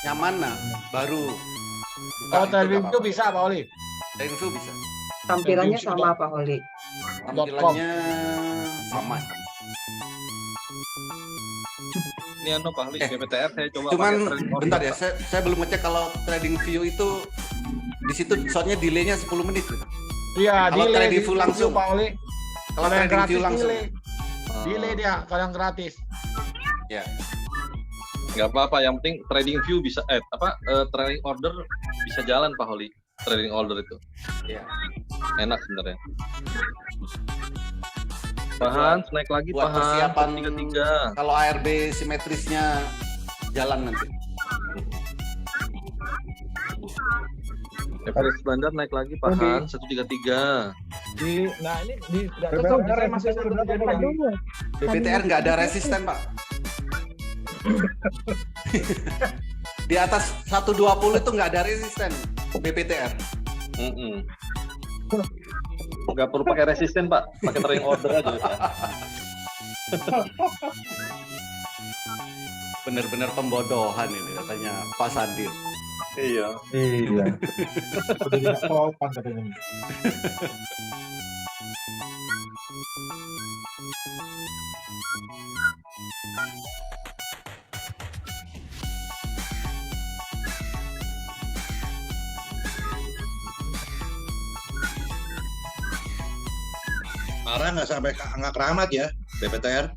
nyaman nah baru. buka Kalau itu trading nggak itu apa-apa. bisa Pak Oli. Trading View bisa. Tampilannya Trading sama Pak Holi. Tampilannya sama. Ini anu Pak Holi, BPTR saya coba Cuman pakai trading order, bentar ya, Pak. saya belum ngecek kalau Trading View itu di situ soalnya delaynya 10 menit. Gitu. Iya, Kalau delay Trading di View langsung. Pak Oli. Kalau Kalau yang Trading gratis View langsung. delay. Delay dia kalau yang gratis. Ya. Nggak apa-apa, yang penting trading view bisa trading order bisa jalan Pak Holi. Trading order itu Iya. enak sebenarnya. Pak Hans naik lagi Buat Pak Hans persiapan 133. kalau ARB simetrisnya jalan nanti. Everest Bandar naik lagi Pak Hans 133. Nah ini di BPTR masih 132. BPTR nggak ada resisten Pak. Di atas 120 itu nggak ada resisten BPTR. Nggak perlu pakai resisten Pak, pakai trading order aja udah. Bener-bener pembodohan ini katanya Pak Sandi. Iya. Iya. Udah tidak sopan katanya. Parah nggak sampai ke angka keramat ya, BPTR?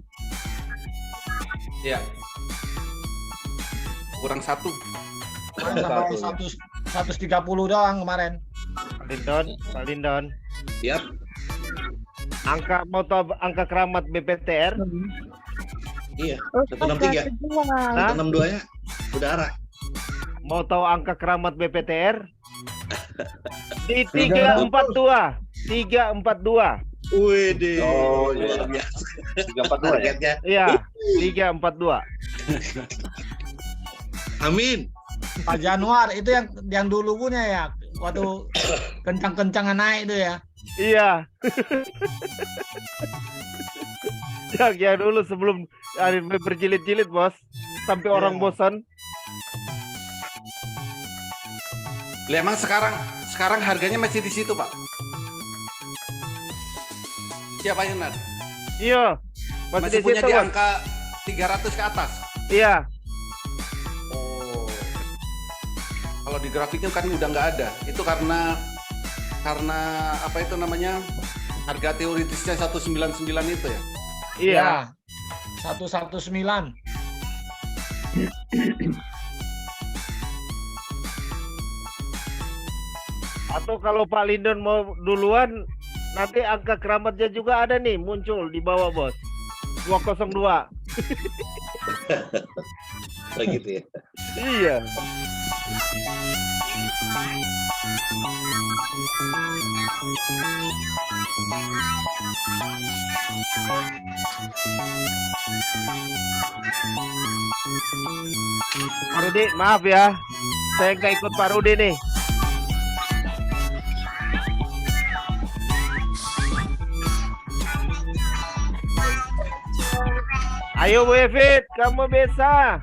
Iya. Kurang satu. Sampai 130 doang kemarin. Pak Lindon. Siap. Mau tahu angka keramat BPTR? Iya, 163. 162-nya udara. Mau tahu angka keramat BPTR? Di 342. 342. Wih, Oh, iya. luar biasa. 342 ya? Targetnya. Iya, 342. Amin. Pak Januar itu yang dulu punya ya, waktu kencang-kencangan naik itu ya. Iya. Ya dulu sebelum berjilid-jilid bos, sampai orang bosan. Lah emang sekarang harganya masih di situ Pak? Siapa yang benar? Iya. Masih di punya situ, di Bos. angka 300 ke atas. Iya. Oh. Kalau di grafiknya kan udah nggak ada. Itu karena apa itu namanya? Harga teoritisnya 199 itu ya. Iya. 119. Atau kalau Pak Lindon mau duluan, nanti angka keramatnya juga ada nih muncul di bawah bos. 202. Begitu ya. Iya. Pak Rudi, maaf ya. Saya nggak ikut Pak Rudi nih. Ayo Bu Evit, kamu bisa.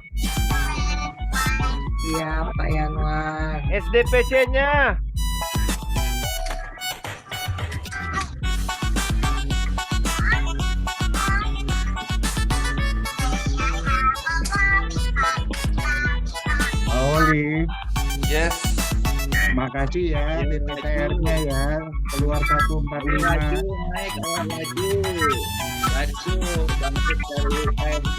Iya, Pak Yanwar. SDPC-nya. Oli, Yes. makasih ya DPTR-nya ya, keluar 145. Naik laju, bangkit dari AFC.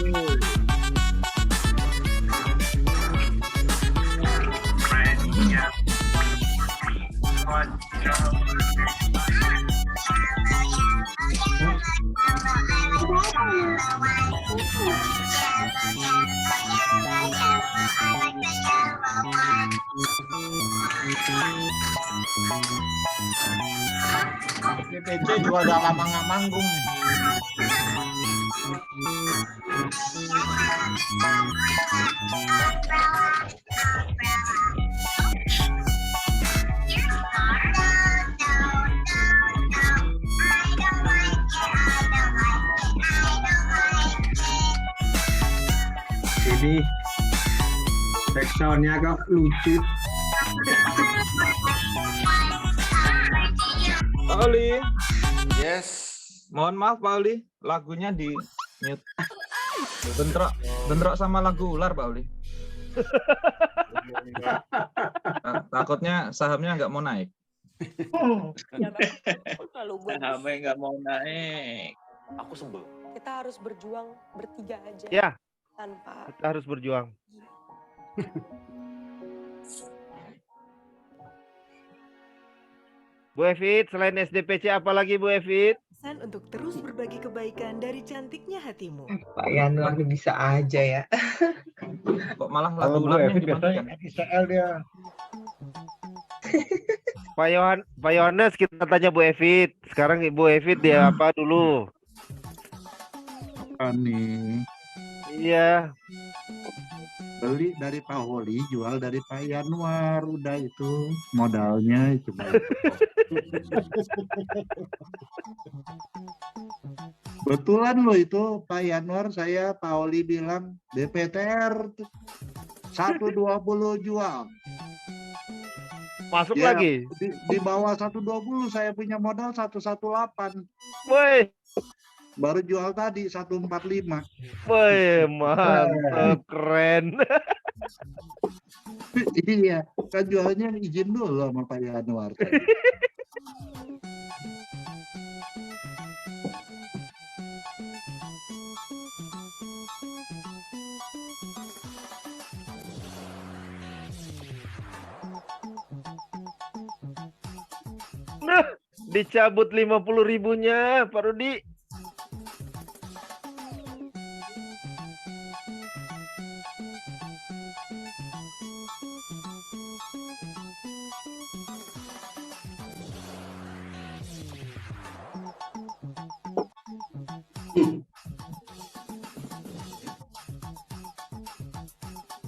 DPC juga udah lama nggak manggung nih. Ini backsoundnya kok lucu. Pak Oli, Yes. mohon maaf Pak Oli, lagunya di mute. Bentrok sama lagu ular Pak Oli. Takutnya sahamnya nggak mau naik. Sahamnya nggak mau naik. Aku sebel. Kita harus berjuang bertiga aja. Ya, Tanpa kita harus berjuang. Bu Evit, selain SDPC apa lagi Bu Evit? Pesan untuk terus berbagi kebaikan dari cantiknya hatimu. Pak Yanwar bisa aja ya. Kok malah Kalau lagu Bu ularnya Evit biasanya dimatikan? ICL dia. Pak Yohanes, kita tanya Bu Evit. Sekarang Ibu Evit dia apa dulu? Apa nih? Iya. Beli dari Pak Holi, jual dari Pak Yanwar, udah itu modalnya itu. Betulan loh itu Pak Yanwar, saya Pak Holi bilang DPTR 120 jual. Masuk Ya, lagi. di bawah 120 saya punya modal 118. Woi, Baru jual tadi 145. woi, mantap, keren. Iya, kan jualnya izin dulu sama Pak Yanwar. Nah, dicabut 50.000-nya, Pak Rudi.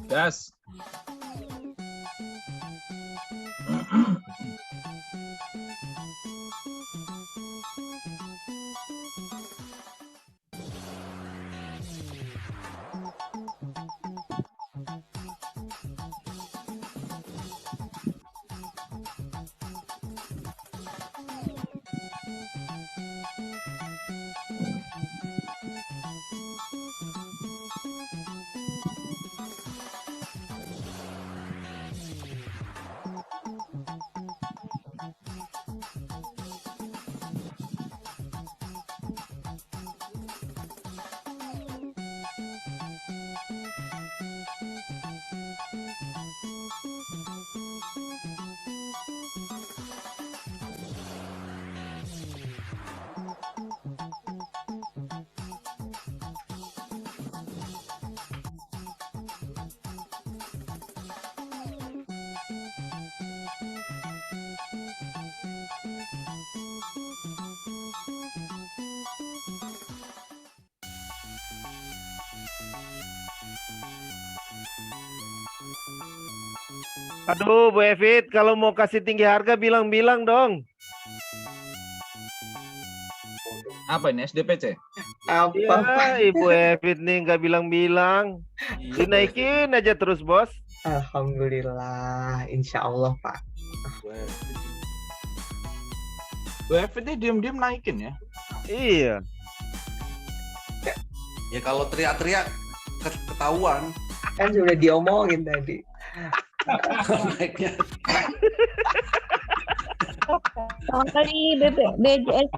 Gas. Aduh, Bu Evit, kalau mau kasih tinggi harga bilang-bilang dong. Apa ini SDPC? Iya, Ibu Evit nih nggak bilang-bilang. Dinaikin aja terus, Bos. Alhamdulillah, insya Allah Pak. WF ini diam-diam naikin ya? Iya. Ya kalau teriak-teriak ketahuan. Kan sudah diomongin tadi. Naiknya. Kali BPJS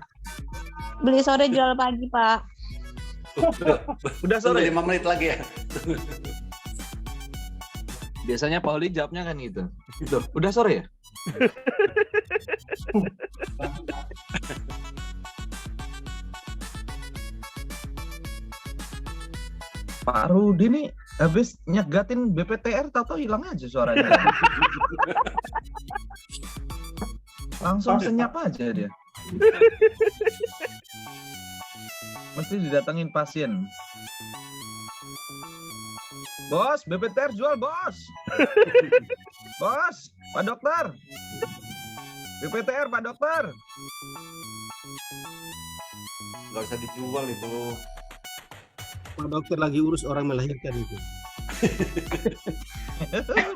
beli sore jual pagi, Pak. Udah sore. 5 menit lagi ya. Biasanya Pak Oli jawabnya kan gitu. Loh, udah sore ya? Pak Rudi nih habis nyegatin BPTR tato hilang aja suaranya. Langsung senyap aja dia. Mesti didatengin pasien. Bos, BPTR jual, Bos. Bos, Pak Dokter. BPTR, Pak Dokter. Nggak usah dijual itu. Pak Dokter lagi urus orang melahirkan itu.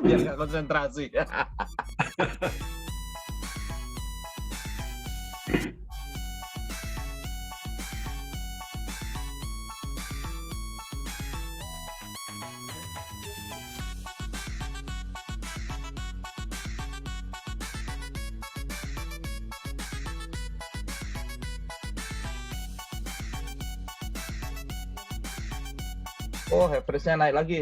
Biar nggak konsentrasi. Oh, average-nya naik lagi.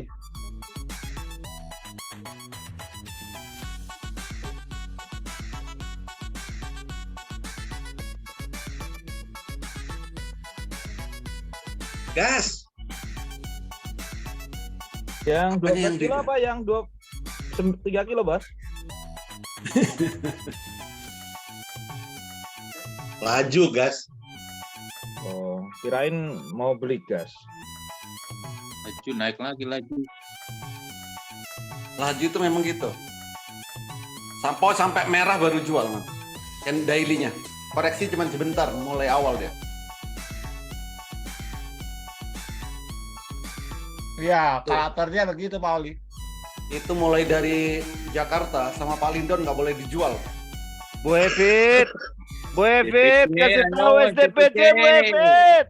Gas. Yang 12 Apanya yang kilo di- apa? Yang 3 kilo, Bos? Laju gas. Oh, kirain mau beli gas. Laju naik lagi laju. Laju itu memang gitu. Sampai merah baru jual, Man. Yang daily-nya. Koreksi cuma sebentar, mulai awal dia. Iya, karakternya begitu Pak Oli. Itu mulai dari Jakarta sama Palindon nggak boleh dijual. Bu Evit. Bu Evit, kasih tahu ayo, SDPC, Bu SDPC. Evit.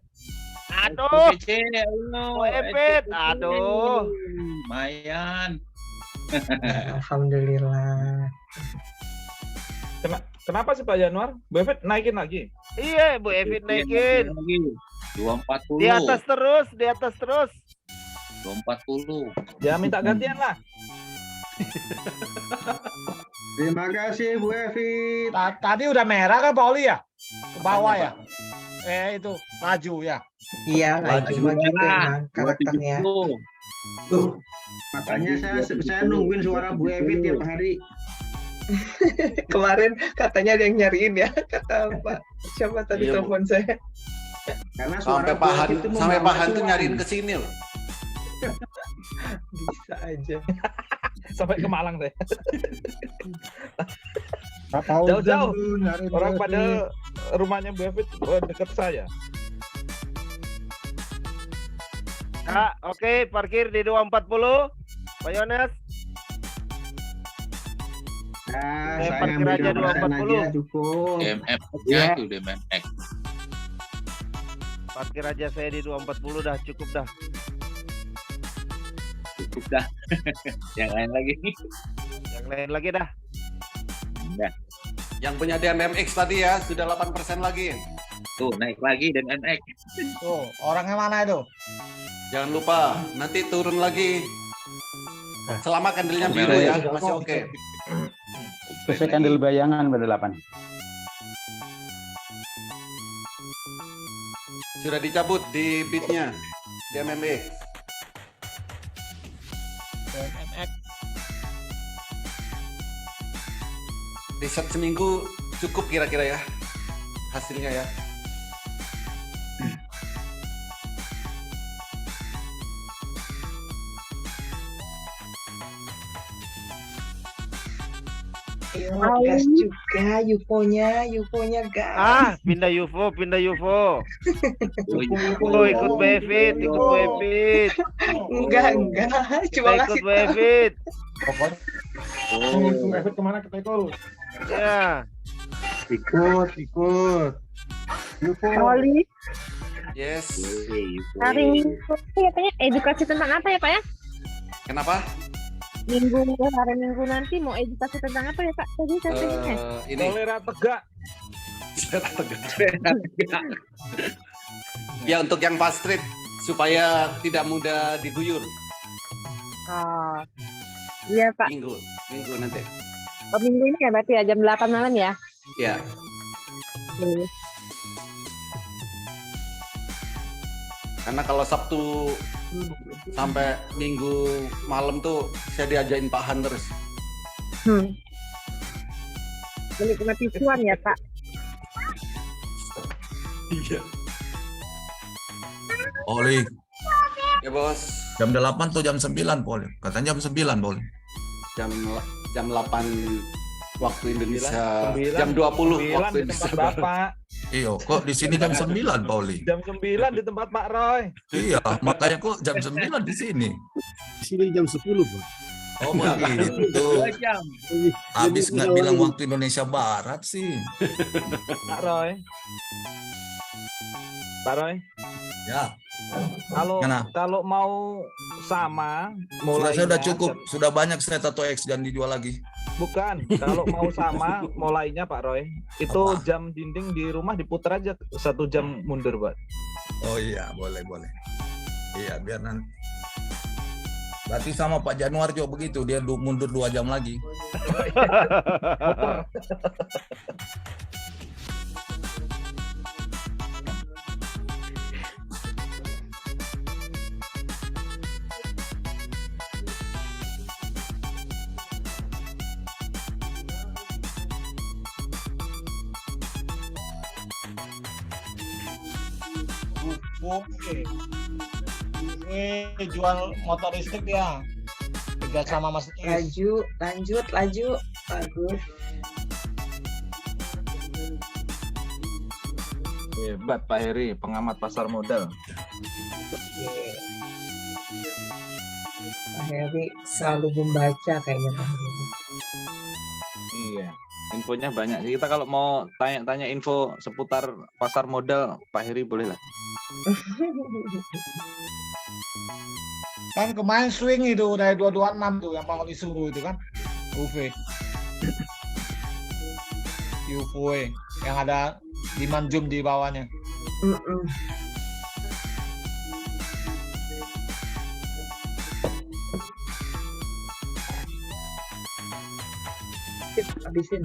Aduh, SDPC, Bu Evit. Aduh. Lumayan. Alhamdulillah. Kenapa sih Pak Januar? BFIT naikin lagi? Iya, Bu Evit naikin. 240. Di atas terus, di atas terus. 240. Ya minta gantian lah. Terima kasih Bu Evi. Tadi udah merah kan Pak Oli ya? Ke bawah ya? Itu laju ya. Iya, lagi begitu merah. emang karakternya. Tuh, makanya saya nungguin suara Bu Evi tiap hari. Kemarin katanya ada yang nyariin ya, kata Pak. Siapa tadi Iya, Bu. telepon saya? Karena suara Sampai Bu Pak Evi itu sampai membawa Pak Han tuh cuan. nyariin ke sini loh. Bisa aja. Sampai ke Malang deh. Jauh-jauh. Jauh-jauh. Orang pada rumahnya BFIT dekat saya. Kak, oke, parkir di 240. Pak Yones. Nah, Saya saya parkir ngambil aja 2% 240. aja cukup. DMF Iya. itu DMF. Parkir aja saya di 240 dah, cukup dah. Cukup dah. Yang lain lagi. Yang lain lagi dah. Udah. Yang punya DMX tadi ya sudah 8% lagi. Tuh naik lagi dan NX. Tuh, orangnya mana itu? Jangan lupa nanti turun lagi. Selama kandelnya biru ya, masih oke. Saya kandil bayangan pada 8. Sudah dicabut di bitnya, di MMX. DMX. Riset seminggu cukup kira-kira ya hasilnya ya. Ayo, gas juga UFO-nya gas. Pindah UFO. Ikut Bevit. Enggak, cuma Kita ikut kasih tahu. Bevit. Efek kemana kita ikut? Ya. Ikut. UFO. Oli, Yes. hari Minggu itu ya Pak ya? Edukasi tentang apa ya Pak ya? Kenapa? Hari Minggu nanti mau edukasi tentang apa ya Pak? Tadi katanya. Ini Tolera tegak. ya untuk yang fast trip supaya tidak mudah diguyur. Oh, iya Pak. Minggu nanti. Oh, Minggu ini ya berarti ya jam 8 malam ya? Ya. Karena kalau Sabtu sampai Minggu malam tuh saya diajain Pak Han terus. Menikmati cuan ya Pak. Iya. Poli, Ya bos. jam 8 tuh jam 9, Poli. Katanya jam 9, Poli. Jam 8 waktu Indonesia. 9, Jam 20 9 waktu di Indonesia. tempat Bapak. Iya, kok di sini jam 9, Poli. Jam 9 di tempat Pak Roy. Iya, makanya kok jam 9 di sini. Di sini jam 10, Pak. Oh begitu. Habis nggak bilang waktu Indonesia Barat sih. Pak Roy. Ya. Kalau mau sama Saya udah cukup, sudah banyak saya tato X, jangan dijual lagi. Bukan, kalau mau sama mulainya Pak Roy, itu jam dinding di rumah diputar aja 1 jam mundur, Pak. Oh iya, boleh. Iya, biar nanti. Berarti sama Pak Januar juga begitu, dia mundur 2 jam lagi. Jual motor listrik dia. Kerja sama Mas Is. Lanjut. Bagus. Hebat Pak Heri, pengamat pasar modal. Pak Heri selalu membaca kayaknya Pak Heri. Iya, infonya banyak. Kita kalau mau tanya-tanya info seputar pasar modal, Pak Heri boleh lah. Kan kemarin swing itu dari 226 tuh yang Pak Oli suruh itu kan. UV. UV yang ada 5 jum di bawahnya. Habisin.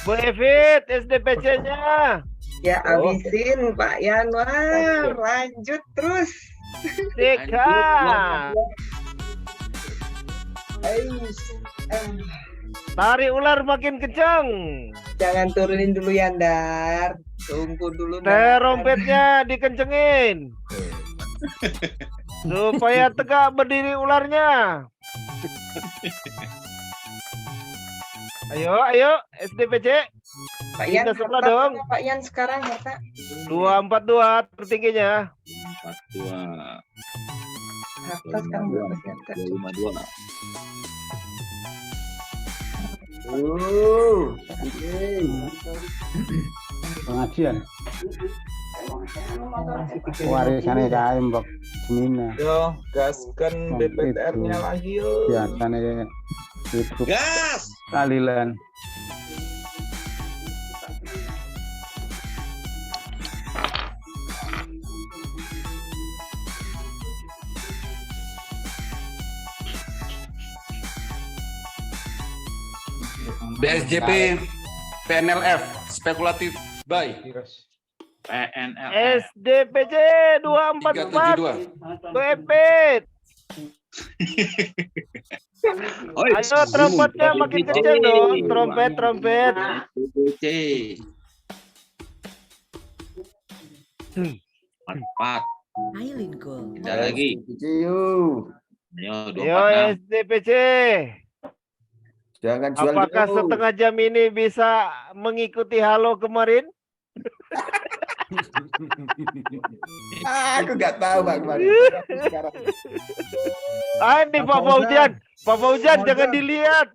Bu Evit, SDPC-nya. Ya habisin Pak Yanwar, lanjut terus. Deka. Tarik ular makin kencang. Jangan turunin dulu ya, Ndar. Tunggu dulu. Terompetnya dikencengin. Supaya tegak berdiri ularnya. Ayo, SDPC. Pak Yan, sebelah dong. Pak Yan sekarang harta. 242 tertingginya. 42. Harta sekarang berapa sih harta? 252. Pengajian. Warisannya kae mbok semina. Yo, gaskan BPTR-nya lagi yo. Biasanya itu. Gas. Kalilan. BSJP PNLF spekulatif buy. PNLF. SDPC 244. Bepet. Ayo trompetnya makin kencang dong, trompet. 4. Aileen Gold. Ada lagi. Ayo, Yo 246. SDPC. Jangan jual Apakah dulu. setengah jam ini bisa mengikuti halo kemarin? Aku nggak tahu Pak kemarin. Sekarang. Ini Pak Faujan. Pak Faujan jangan dilihat.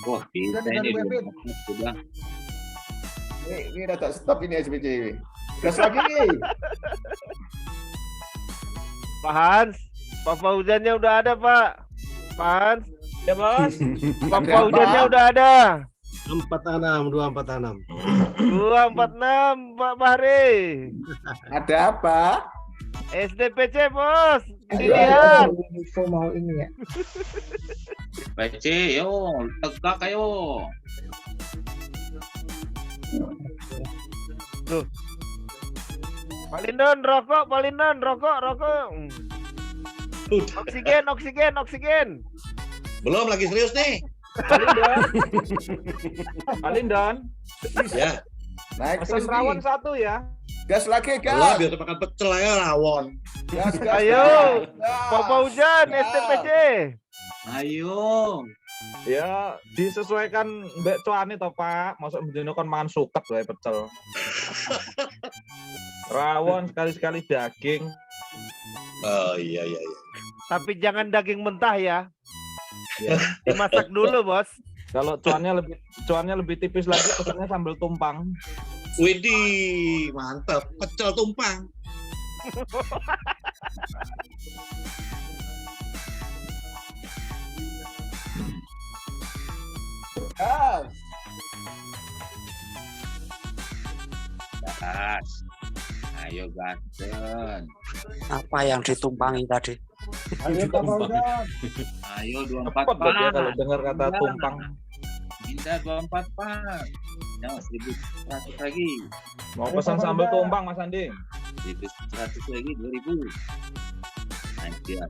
Wah, bisa ini sudah. Ini udah tak stop ini SBC. Gas lagi nih. Pak Hans, Pak Faujannya udah ada Pak. Pak Hans. Ya bos. Pak Faujannya udah ada. 246. 246 Pak Bahri. Ada apa? SDPC bos. Dilihat. Info mau ini ya. PC, yo, tegak ayo. Tuh. Palindon rokok, Palindon rokok. Oksigen. Belum lagi serius nih. Palindon. Ya. Naik Pesan terus rawon nih. 1 ya. Gas lagi Allah, gas. biar makan pecel aja rawon. Gas. Ayo. Pak Faujan SDPC. Ayo. Ya disesuaikan mbak cuani toh Pak. Masuk menjadi kon mangan suket wae pecel. Rawon sekali-sekali daging. Oh iya. Tapi jangan daging mentah ya. Ya. Dimasak dulu bos. Kalau cuannya lebih tipis lagi pesannya sambal tumpang. Widih, mantap. Pecel tumpang. Gas. Gas. Ayo Gaten. Apa yang ditumpangi tadi? Ayo Pak Faujan. Ayo 24 Cepet loh dia kalau dengar kata tumpang. Minta 24 Pak. Ya 1.100 lagi. Mau pesan sambal tumpang Mas Andi. 1.100 lagi 2.000. Anjir.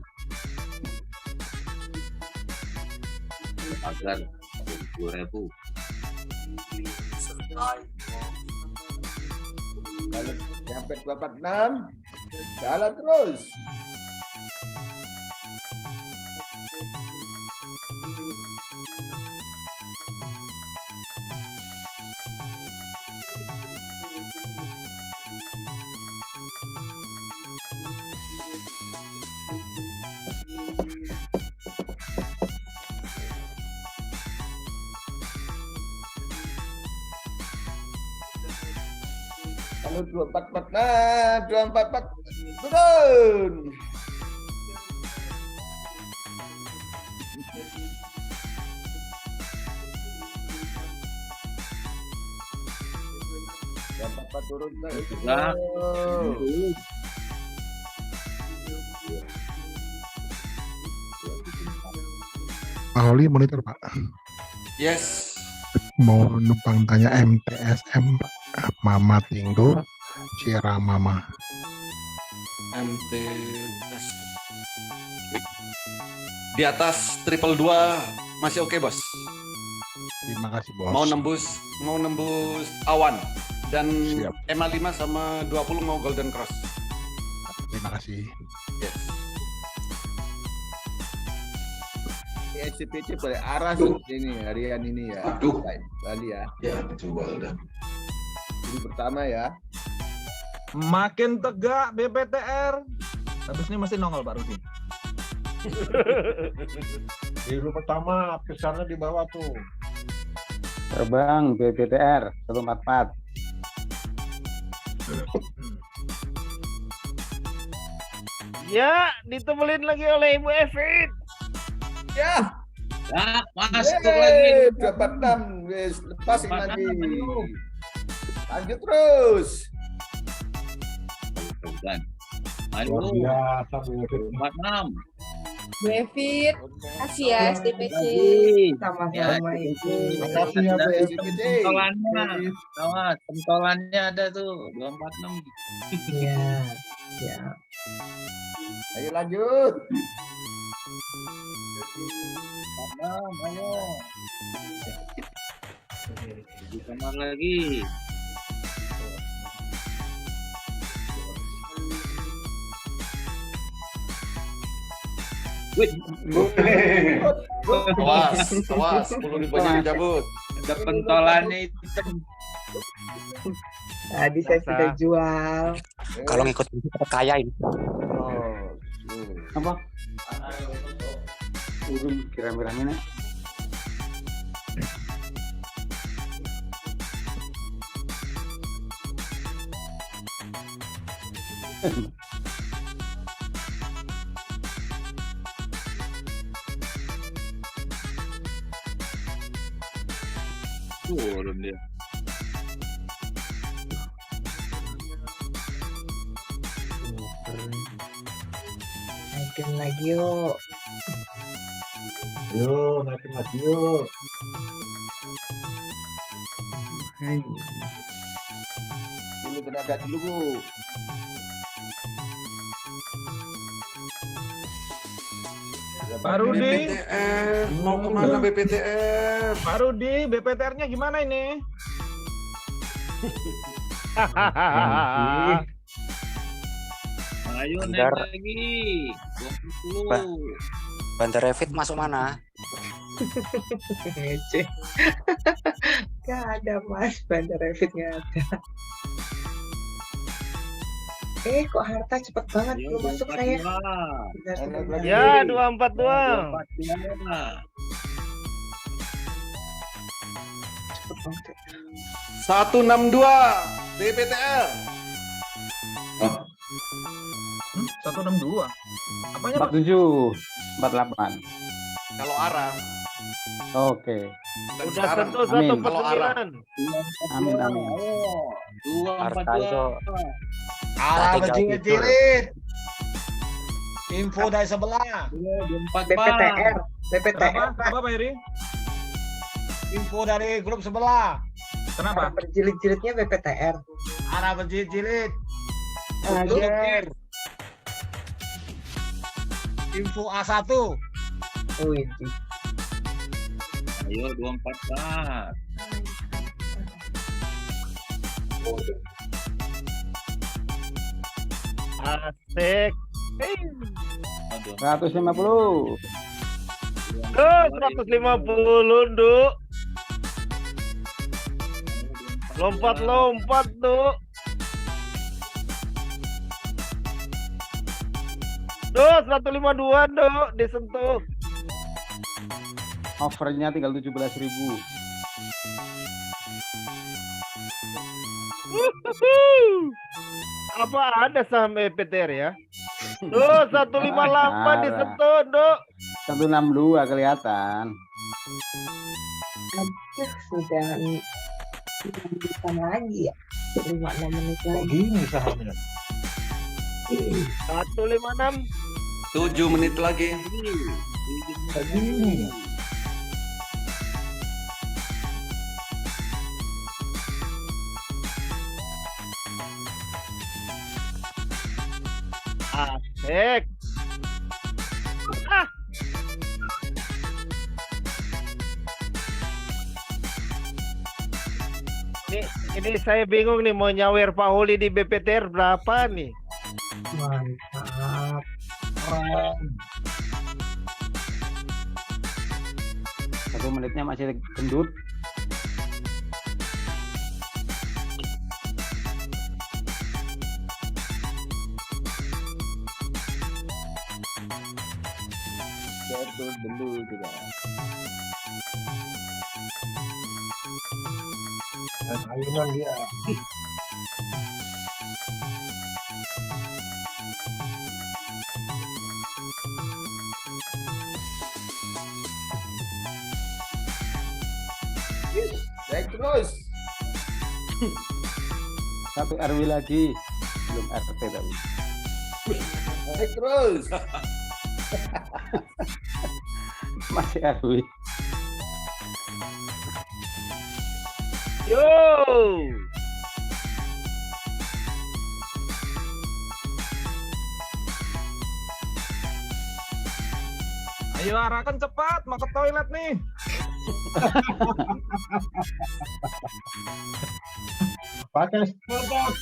Agar 20.000. Kalau sampai 246, jalan terus. Kalau 244, nah 244 turun. Yang 44 turun. Nah. Pak Oli monitor Pak. Yes. Mau numpang tanya MTSM Pak. Mama Tinggo, Cira Mama. MTS. Di atas 222 masih oke bos. Terima kasih bos. Mau nembus awan dan Siap. EMA 5 sama 20 mau Golden Cross. Terima kasih. Yes. SCPC boleh arah ini harian ini ya. Aduh. Bali ya. Ya, coba udah. Ini pertama ya. Makin tegak BPTR. Habis ini mesti nongol Pak Rudi. Biru pertama kesana di bawah tuh. Terbang BPTR 144. Ya, ditebelin lagi oleh Ibu Evit. Ya. Ya, masuk lagi. 246, wis lepasin lagi. Lanjut terus. Ayo. Luar biasa Bu Evit. 46. Bu Evit, kasih ya SDPC. Sama-sama itu. Makasih ya Bu SDPC. Pentolannya, awas, pentolannya ada tuh 246. Iya. Ya. Ayo lanjut. 46, ayo. Di kamar lagi. Awas, 10.000-nya dicabut. Ada pentolannya itu. Tadi saya sudah jual. Kalau ngikut kaya ini. Apa? Urung kira-kira ini. Turun dia. Naikin lagi yuk. Yuk, naikin lagi yuk. Dulu tenaga dulu, Bu. Pak Rudi. BPTR, mau kemana BPTR? Pak Rudi, BPTR-nya gimana ini? Ayo Bandar. naik lagi. 20. Bandar Revit masuk mana? Ngece. Gak ada mas, bandar Revit gak ada. Kok harta cepet banget belum masuk saya. Ya 24 doang. Cepet banget. 162 BPTR. 162. Apanya, Pak? 47, 48. Kalau arah. Oke. Bukan Udah sekarang. sentuh Amin. 1 Kalau arah. Amin, amin. Harta itu Arah tinggal berjilid-jilid. Info dari sebelah. BPTR. Kenapa? Apa Pak Heri? Info dari grup sebelah. Kenapa? Berjilid-jilidnya BPTR. Arah berjilid-jilid. Ajar. Info A1. Oh ini. Ayo 244. Asik. 150. 150, Nduk. Lompat-lompat, Nduk. Duh, 152, Nduk, disentuh. Overnya tinggal 17.000. Apa ada saham BPTR ya? Duh, 158 disentuh, Nduk. 162 kelihatan. Aduh, sudah 6 lagi ya. 5-6 menit lagi. Gini sahamnya. 156. 7 menit lagi. Begini. Asik. Ah. Ini saya bingung nih mau nyawer Pak Holi di BPTR berapa nih? Mantap. Keren. 1 menitnya masih gendut. Betul dulu juga. Ayunan dia. Baik terus. 1 RW lagi. Belum RT tapi. Baik terus. Masih RW. Yo. Ayo arahkan cepat, mau ke toilet nih. Pakai spot.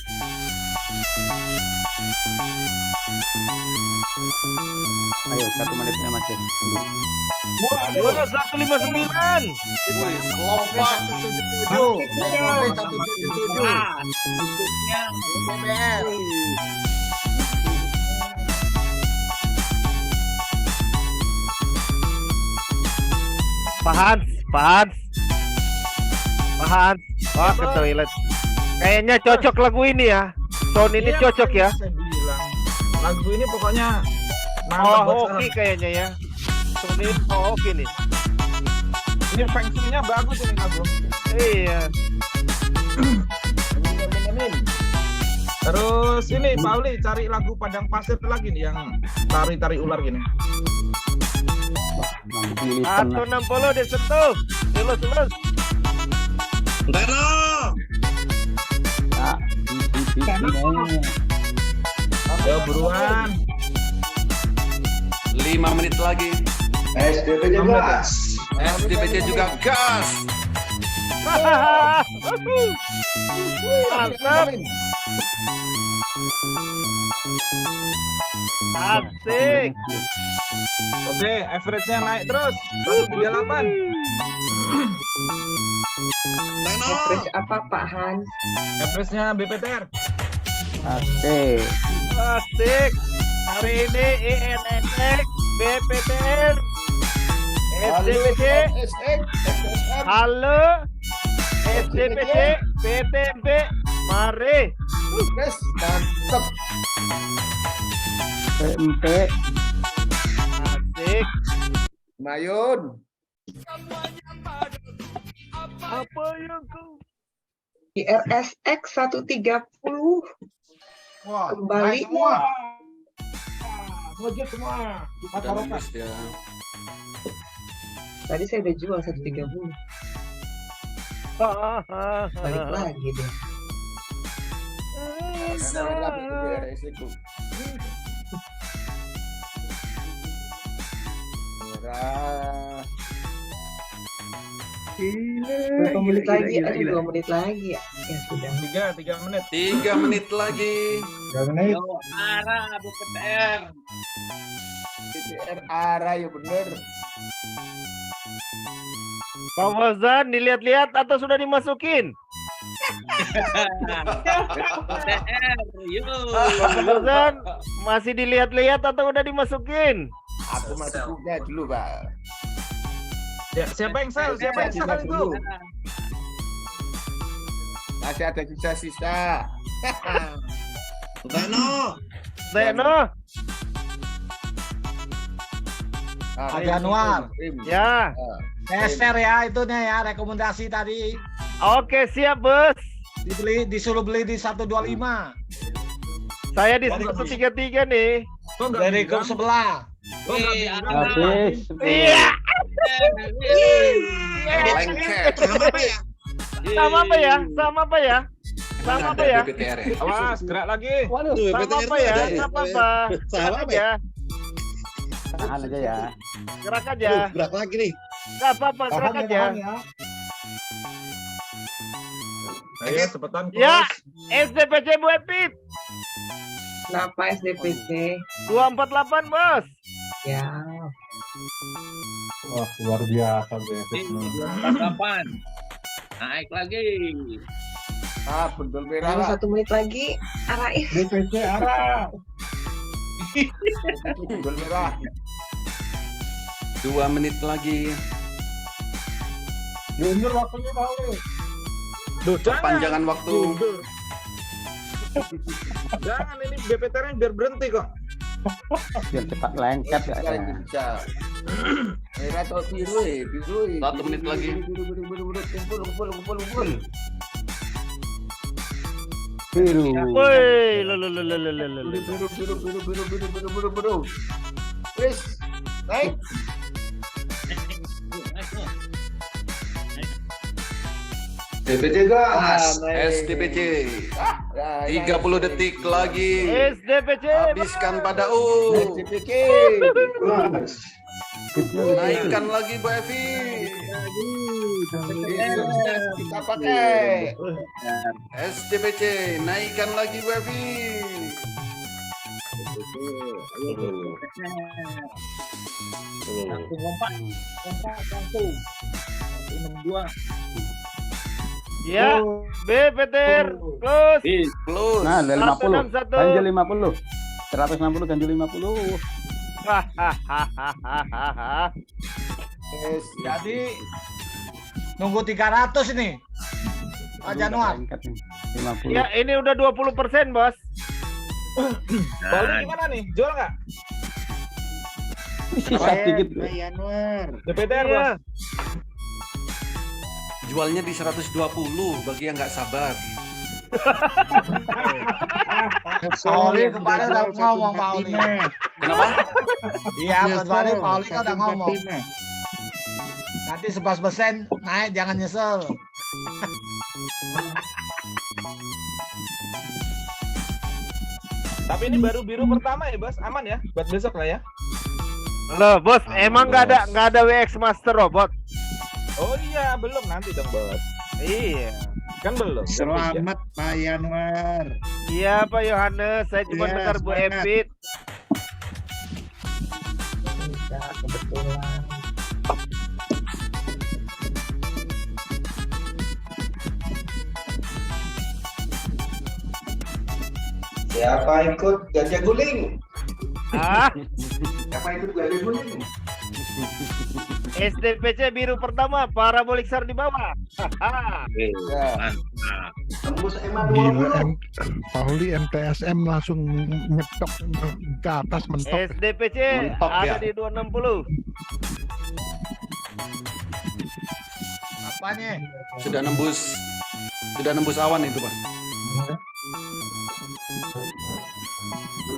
Ayo 1 menitnya Mas. Wah, 159. Wih, lompat. Pak Hans. Wah, ke toilet. Kayaknya cocok lagu ini ya. Sound ini Iya, cocok ya. saya bilang. Lagu ini pokoknya Oh, buat hoki saham. kayaknya ya. Sound ini hoki nih. Ini fungsinya bagus ini lagu. Iya. Terus ini Pauli cari lagu Padang Pasir lagi nih yang tari-tari ular gini. 160 disentuh. Lulus. Ayo buruan. 5 menit lagi. SDPJ gas. SDPJ juga gas. Mantap. Asik. Oke, average-nya naik terus. 138. Average apa Pak Hans? Average-nya BPTR. Asik. Asik. Hari ini INNX, BPTR, SDPJ, halo, SDPJ, PTMP, mari. Mantap. PMP. Asik. Mayun. Apa yang kau? IRSX 130. Wah, Kembali. naik semua. Project semua. Udah nembus dia. Tadi saya udah jual 130. Balik lagi deh. Berapa menit lagi? Aduh, 2 menit lagi ya. Ya sudah. 3 menit. 3 menit lagi. Menit. Arah BPTR. BPTR arah ya bener. Pak Fauzan dilihat-lihat atau sudah dimasukin? BPTR, yo. Pak Fauzan masih dilihat-lihat atau udah dimasukin? Aku masuknya dulu, Pak. Ya, siapa yang sel? Siapa yang sel itu? Masih ada sisa-sisa. Teno. Pak Januar. Ya. Share ya itunya ya rekomendasi tadi. Oke, siap, Bos. Disuruh beli di 125. Saya di 133 nih. Dari grup sebelah. Habis. Iya. Lengket. Sama apa ya? Sama apa ya? Sama apa ya? BPTR ya? Awas, gerak lagi. Waduh, sama apa ya? Sama apa? Sama apa ya? Tahan aja ya. Gerak aja. Gerak lagi nih. Gak apa-apa, gerak aja. Ayo cepetan. Ya, SDPJ Bu Epit. Kenapa SDPC? 248, Bos. Ya. Wah, luar biasa BFX. 248. Naik lagi. Bendol Lalu merah. 1 menit lagi. Araif. BPC arah. Bendol merah. 2 menit lagi. Junior waktunya Pauli. Duh, Perpanjangan waktu. Jangan ini BPTR biar berhenti kok. Biar cepat lengket ya. Bisa. Merah atau biru ya? Biru ya. 1 menit lagi. Biru. Kumpul. Biru. Woi, Biru. Wis. Naik. SDPJ gas. SDPJ. 30 detik lagi. SDPJ. Habiskan pada U. SDPJ. Naikkan lagi Bu Evi. Kita pakai. SDPC, naikkan lagi Wevi. Langsung lompat langsung. 162. Ya, BPTR close. Close. Nah, ada 50. 161. Ganjil 50. 160 ganjil 50. Jadi nunggu 300 ini. Pak Januar. 50. Ya, ini udah 20%, Bos. Pauli gimana nih? Jual nggak? Sisa sedikit. Pak Januar. DPTR, Iya. Bos. Jualnya di 120 bagi yang nggak sabar. Pauli kemarin udah ngomong Pauli. Kenapa? Iya, kemarin Pauli kan udah ngomong. Nanti 11% naik, jangan nyesel. Tapi ini baru biru pertama ya, Bos. Aman ya? Buat besok lah ya. Loh, Bos, emang nggak ada WX Master Robot? Oh iya, belum nanti dong, Bos. Iya. Kan belum. Selamat Pak Januar. Iya, Pak Yohanes. Saya cuma Iya, dengar Bu semangat. Epit. Kebetulan. Siapa ikut gajah guling? Ah, Siapa ikut gajah guling? SDPC biru pertama, parabolik SAR di bawah. Haha. Mantap. Tembus EMA Gila, 20. Pauli MTSM langsung nyetok ke atas mentok. SDPC Mentok, ada ya. di 260. Apanya? Sudah nembus awan itu, Pak.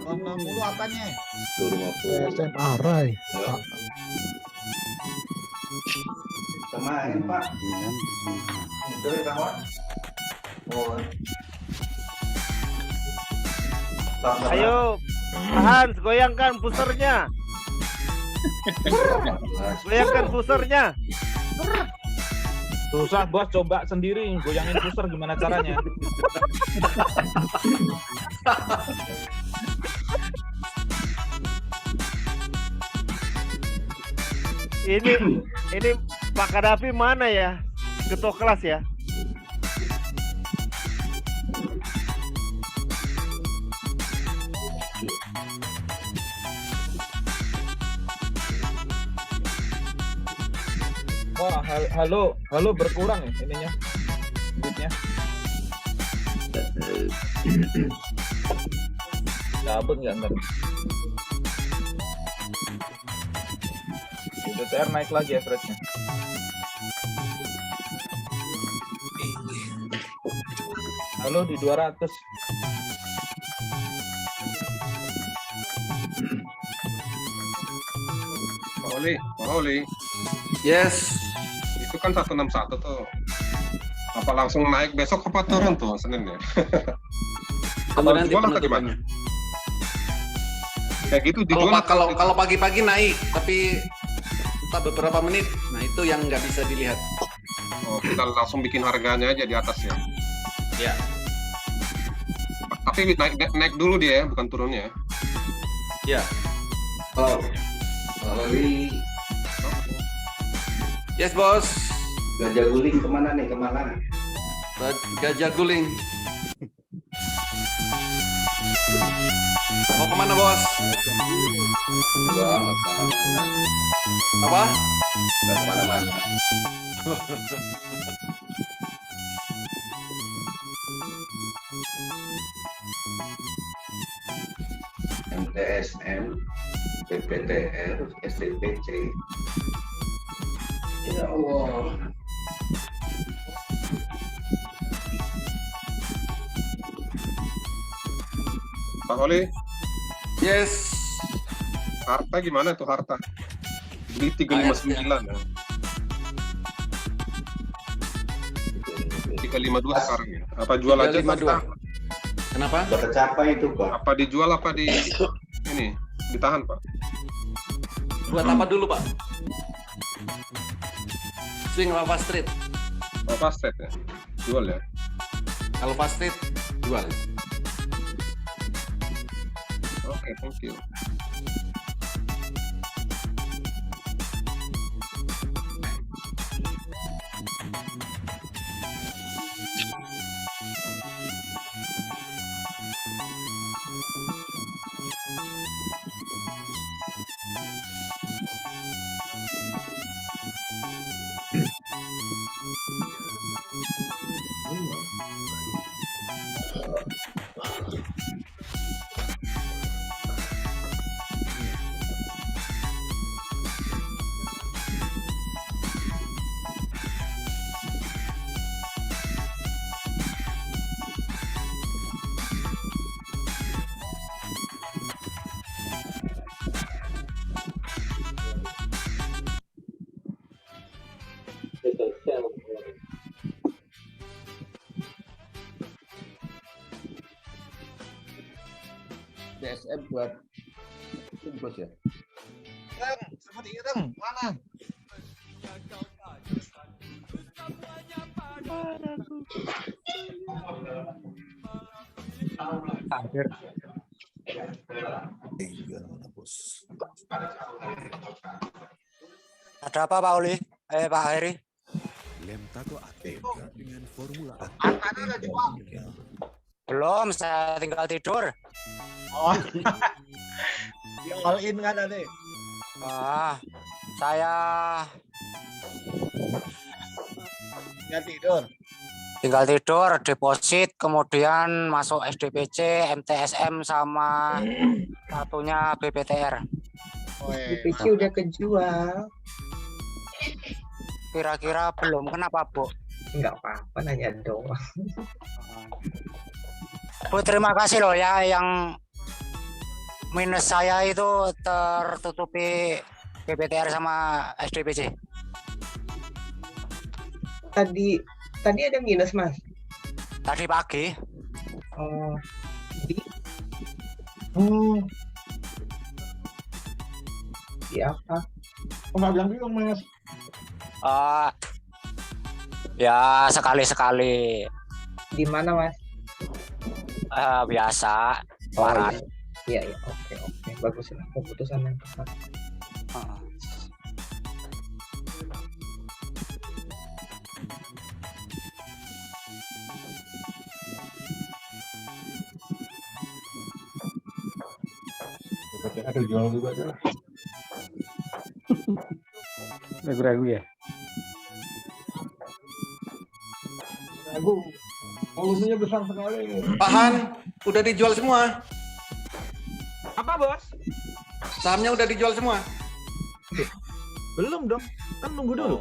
260 apanya? 250. SM Arai. Kemarin Pak. Itu ya kawan. Oh. Ayo, Pak Hans, goyangkan pusernya. Goyangkan pusernya. Susah, Bos. Coba sendiri goyangin pusar gimana caranya. Ini Pak Kadafi mana ya? Ketua kelas ya? Wah, halo berkurang ya ininya. Duitnya. Cabut nggak ntar? DPTR naik lagi average-nya. Halo di 200. Pak Oli. Yes. Itu kan 161 tuh. Apa langsung naik besok apa turun tuh Senin ya? Tunggu nanti Jual atau penutupannya. Kayak gitu dijual. Kalau pagi-pagi naik, tapi entah beberapa menit, nah itu yang nggak bisa dilihat. Oh, kita langsung bikin harganya aja di atas ya. Ya. Tapi naik dulu dia ya, bukan turunnya. Ya. Oh. Oli. Yes, Bos. Gajah guling kemana nih? Kemana? Gajah guling. Mau kemana, Bos? Apa? Nggak kemana-mana. MTSM, BPTR, SDPC. Ya Allah. Pak Oli. Yes. Harta gimana tuh harta? Di 359 ya. 352 sekarang ya. Apa jual aja 352. Kenapa? Udah tercapai itu, Pak. Apa dijual apa di ini ditahan, Pak? Buat apa dulu, Pak? Swing Lava Street. Oh, fast trade ya? Jual ya? Kalau fast trade jual. Oke, thank you. DSM buat itu bos ya. Ireng, seperti Ireng, mana? Hadir. Ada apa Pak Oli? Pak Heri? Lemtago aktif dengan formula Belum, saya tinggal tidur. Oh. Di all in kan tadi? Saya tidur. tinggal tidur, deposit, kemudian masuk SDPC, MTSM sama satunya BPTR. BPC udah kejual. Kira-kira belum, kenapa Bu? Enggak apa-apa, nanya doang. Bu, terima kasih loh ya, yang minus saya itu tertutupi BPTR sama SDPC. Tadi ada minus, Mas? Tadi pagi. Oh. Iya apa? Enggak bilang dulu, Mas. Ya sekali-sekali. Di mana, Mas? Biasa, waran. Iya, oke. Bagus lah keputusan yang tepat. Ada jual juga aja lah. Ragu-ragu ya? Ragu. Volumenya besar sekali. Pahan, udah dijual semua. Apa bos? Sahamnya udah dijual semua. Belum dong, kan nunggu dulu.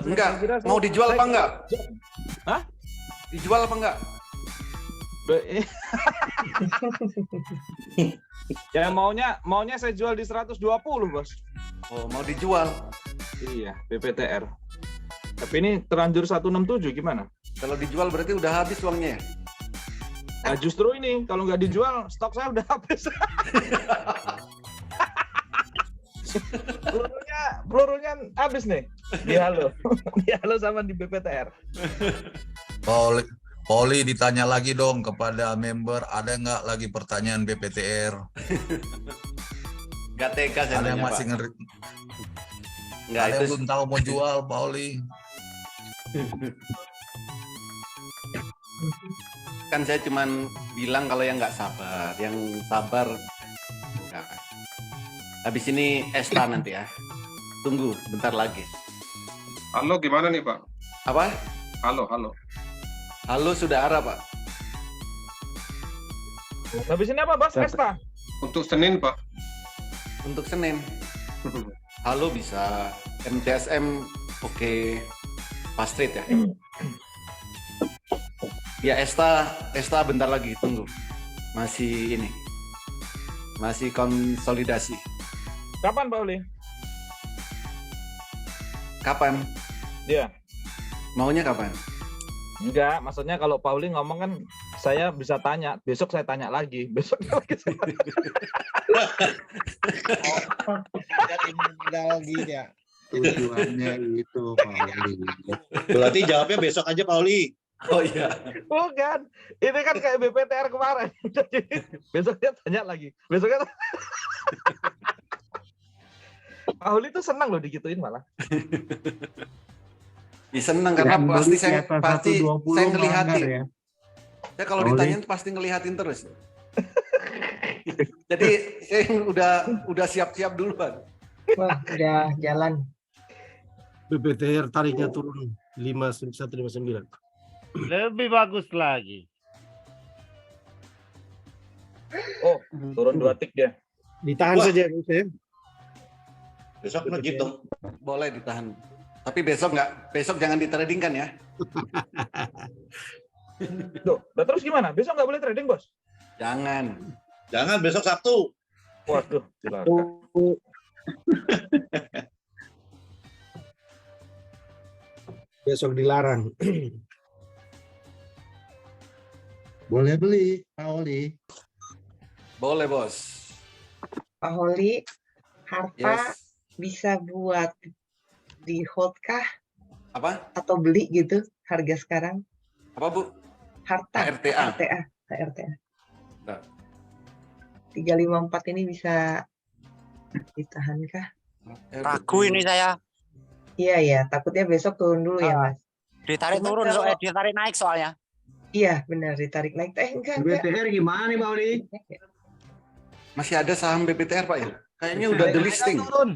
Enggak, mau dijual apa enggak? Hah? Dijual apa enggak? Ya maunya saya jual di 120 bos. Oh, mau dijual? Iya, BPTR. Tapi ini terlanjur 167 gimana? Kalau dijual berarti udah habis uangnya ya? Nah justru ini kalau nggak dijual stok saya udah habis. pelurunya habis nih di halo sama di BPTR. Poli ditanya lagi dong kepada member, ada nggak lagi pertanyaan BPTR? Nggak tega saya ada yang nanya, masih Pak. ngeri. Nggak, Ada itu yang belum tahu mau jual, Poli. kan saya cuman bilang kalau yang nggak sabar, yang sabar nggak. Habis ini Esta nanti ya. Tunggu bentar lagi. Halo, gimana nih Pak? Apa? Halo. Halo sudah arah Pak. Habis ini apa bos? Esta? Untuk Senin Pak. Untuk Senin. Halo bisa. MTSM oke. Fast trade ya. Ya Esta bentar lagi tunggu. Masih ini. Masih konsolidasi. Kapan Pak Uli? Kapan? Iya. Maunya kapan? Enggak, maksudnya kalau Pauli ngomong kan saya bisa tanya, besok saya tanya lagi, besoknya lagi saya tanya. Ada lagi ya. Tujuannya itu, Pak Oli. Berarti jawabnya besok aja, Pak Oli. Oh iya. Bukan. Ini kan kayak BPTR kemarin. Jadi besoknya tanya lagi. Besoknya Pak Oli tuh senang loh digituin malah. Ya, senang karena Yang pasti beli saya di atas pasti 120 saya melanggar ngelihatin. ya. Saya kalau Oli. ditanya pasti ngelihatin terus. Jadi saya udah siap-siap duluan. Wah, udah jalan. BPTR tariknya turun 5159. Lebih bagus lagi. Oh, turun 2 tik dia. Ditahan Wah. saja Bang Sam. Besok ngejit dong. Boleh ditahan. Tapi besok jangan ditradingkan ya. Loh, lah terus gimana? Besok nggak boleh trading, Bos? Jangan. Jangan besok Sabtu. Waduh, cilaka. Besok dilarang. Boleh beli, Pak Oli. Boleh, Bos. Pak Holi, harta Yes. bisa buat di hold kah? Apa? Atau beli gitu harga sekarang? Apa, Bu? Harta. HRTA. HRTA. Nah. 354 ini bisa ditahan kah? Ragu ini saya. Iya ya, takutnya besok turun dulu ya, Mas. Ditarik Cuman turun, kalau- soalnya ditarik naik soalnya. Iya, benar ditarik naik. Enggak. BPTR gimana nih, Pak Oli? Masih ada saham BPTR, Pak ya? Kayaknya udah the listing. Turun.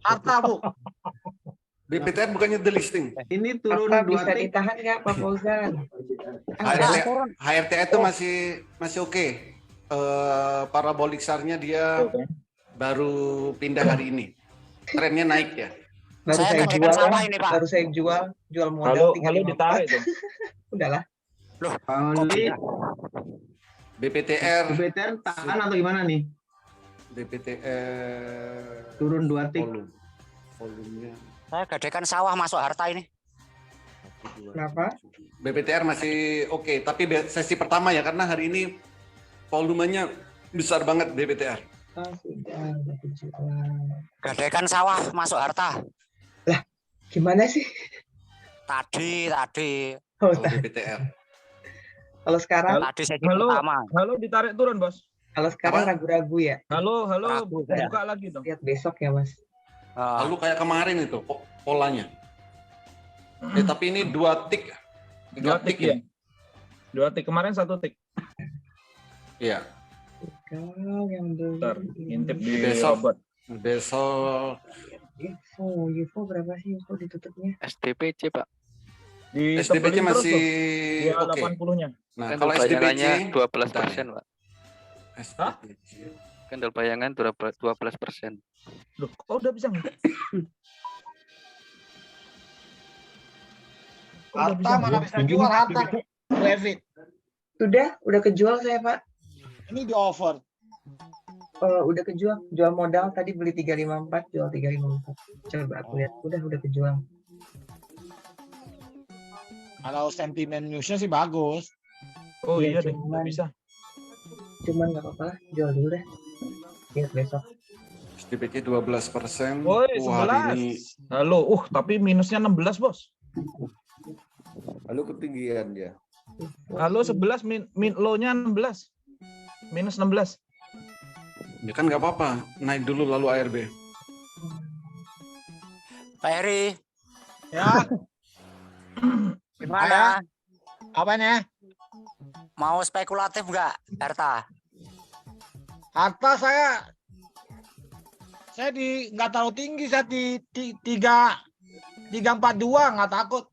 Harta, Bu. BPTR bukannya the listing. Ini turun Harta 2 bisa tik. ditahan nggak, Pak Fauzan? HRTA itu masih oke. Parabolik SAR-nya dia baru pindah hari ini. Trennya naik ya. Baru Saya saya gadekan jual, sawah ini, Pak. baru saya jual modal Halo 354. ditarik tuh. Udahlah. Loh, Pak Oli, BPTR BPTR tahan atau gimana nih? BPTR Turun 2 tik. volumenya saya gadekan sawah masuk harta ini. Kenapa? BPTR masih oke, tapi sesi pertama ya karena hari ini volumenya besar banget BPTR. Oh, sudah kejual. Gadekan sawah masuk harta. Gimana sih? Tadi. Oh, Kalau BPTR. kalau sekarang, Tadi sesi Halo, pertama. halo ditarik turun, Bos. kalau sekarang Apa? ragu-ragu ya. Halo, Ragu saya. buka lagi dong. Lihat besok ya, Mas. Lalu kayak kemarin itu polanya. Tapi ini 2 tik. 2 tik ya. 2 tik kemarin 1 tik. Iya. Kalau yang beli Bentar, ngintip di Besok. robot. Besok UFO berapa sih UFO ditutupnya? STPC, Pak. Di STPC masih Dia oke. 80-nya. Nah, Kan kalau STPC bayangannya 12%, Pak. Hah? Kan bayangan 12%. Loh, kok udah bisa? Harta mana bisa jual harta. Levit. Udah kejual saya, Pak. Ini di offer. Udah kejual, jual modal tadi beli 354, jual 354. Coba aku lihat, udah kejual. Kalau sentimen newsnya sih bagus. Oh Iya, iya deh, cuman- nggak bisa. Cuman nggak apa-apa lah, jual dulu deh. Lihat besok. STPC 12%. Woi, Wah, 11. hari ini Halo, tapi minusnya 16, Bos. Lalu ketinggian dia. Halo 11 min low-nya 16. Minus 16. ya kan nggak apa-apa, naik dulu lalu ARB. Pak Heri, Ya, gimana? apanya? Mau spekulatif nggak harta? Harta saya di nggak terlalu tinggi, saya di 342 nggak takut.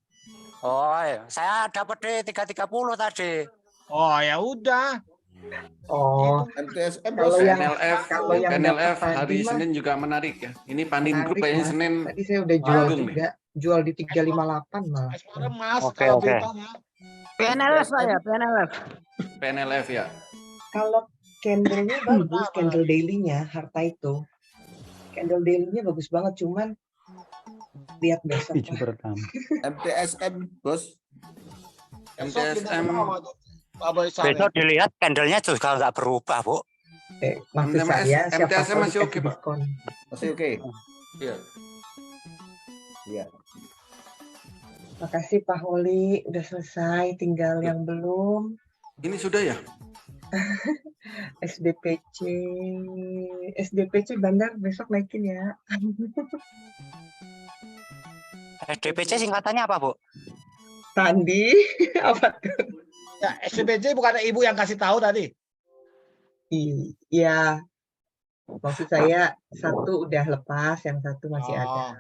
Oh, iya. Saya dapat di 330 tadi. Oh ya udah. Oh, MTSM kalau yang NLF dapat hari tadi mah Senin juga menarik ya. Ini Pandin Group menarik, kayaknya Mas. Senin Tadi saya udah jual agung nih. juga, jual di 358 malah. Sekarang Mas, Oke, kalau oke. beritanya. PNLF saya, PNLF. PNLF ya. Kalau candle-nya bagus, candle daily-nya harta itu. Candle daily-nya bagus banget, cuman lihat besok lah. MTSM, Bos. MTSM Besok dilihat candlenya juga nggak berubah, Bu. Maksud saya siapa MTSM tahu masih dikasih oke, Pak. diskon. Masih oke. Iya. Iya. Makasih Pak Holi, udah selesai, tinggal yang belum. Ini sudah ya? SDPC Bandar besok naikin ya. SDPC singkatannya apa, Bu? Tandi, apa tuh? Ya, SDPC bukan ibu yang kasih tahu tadi. Iya. Maksud saya satu udah lepas, yang satu masih ada.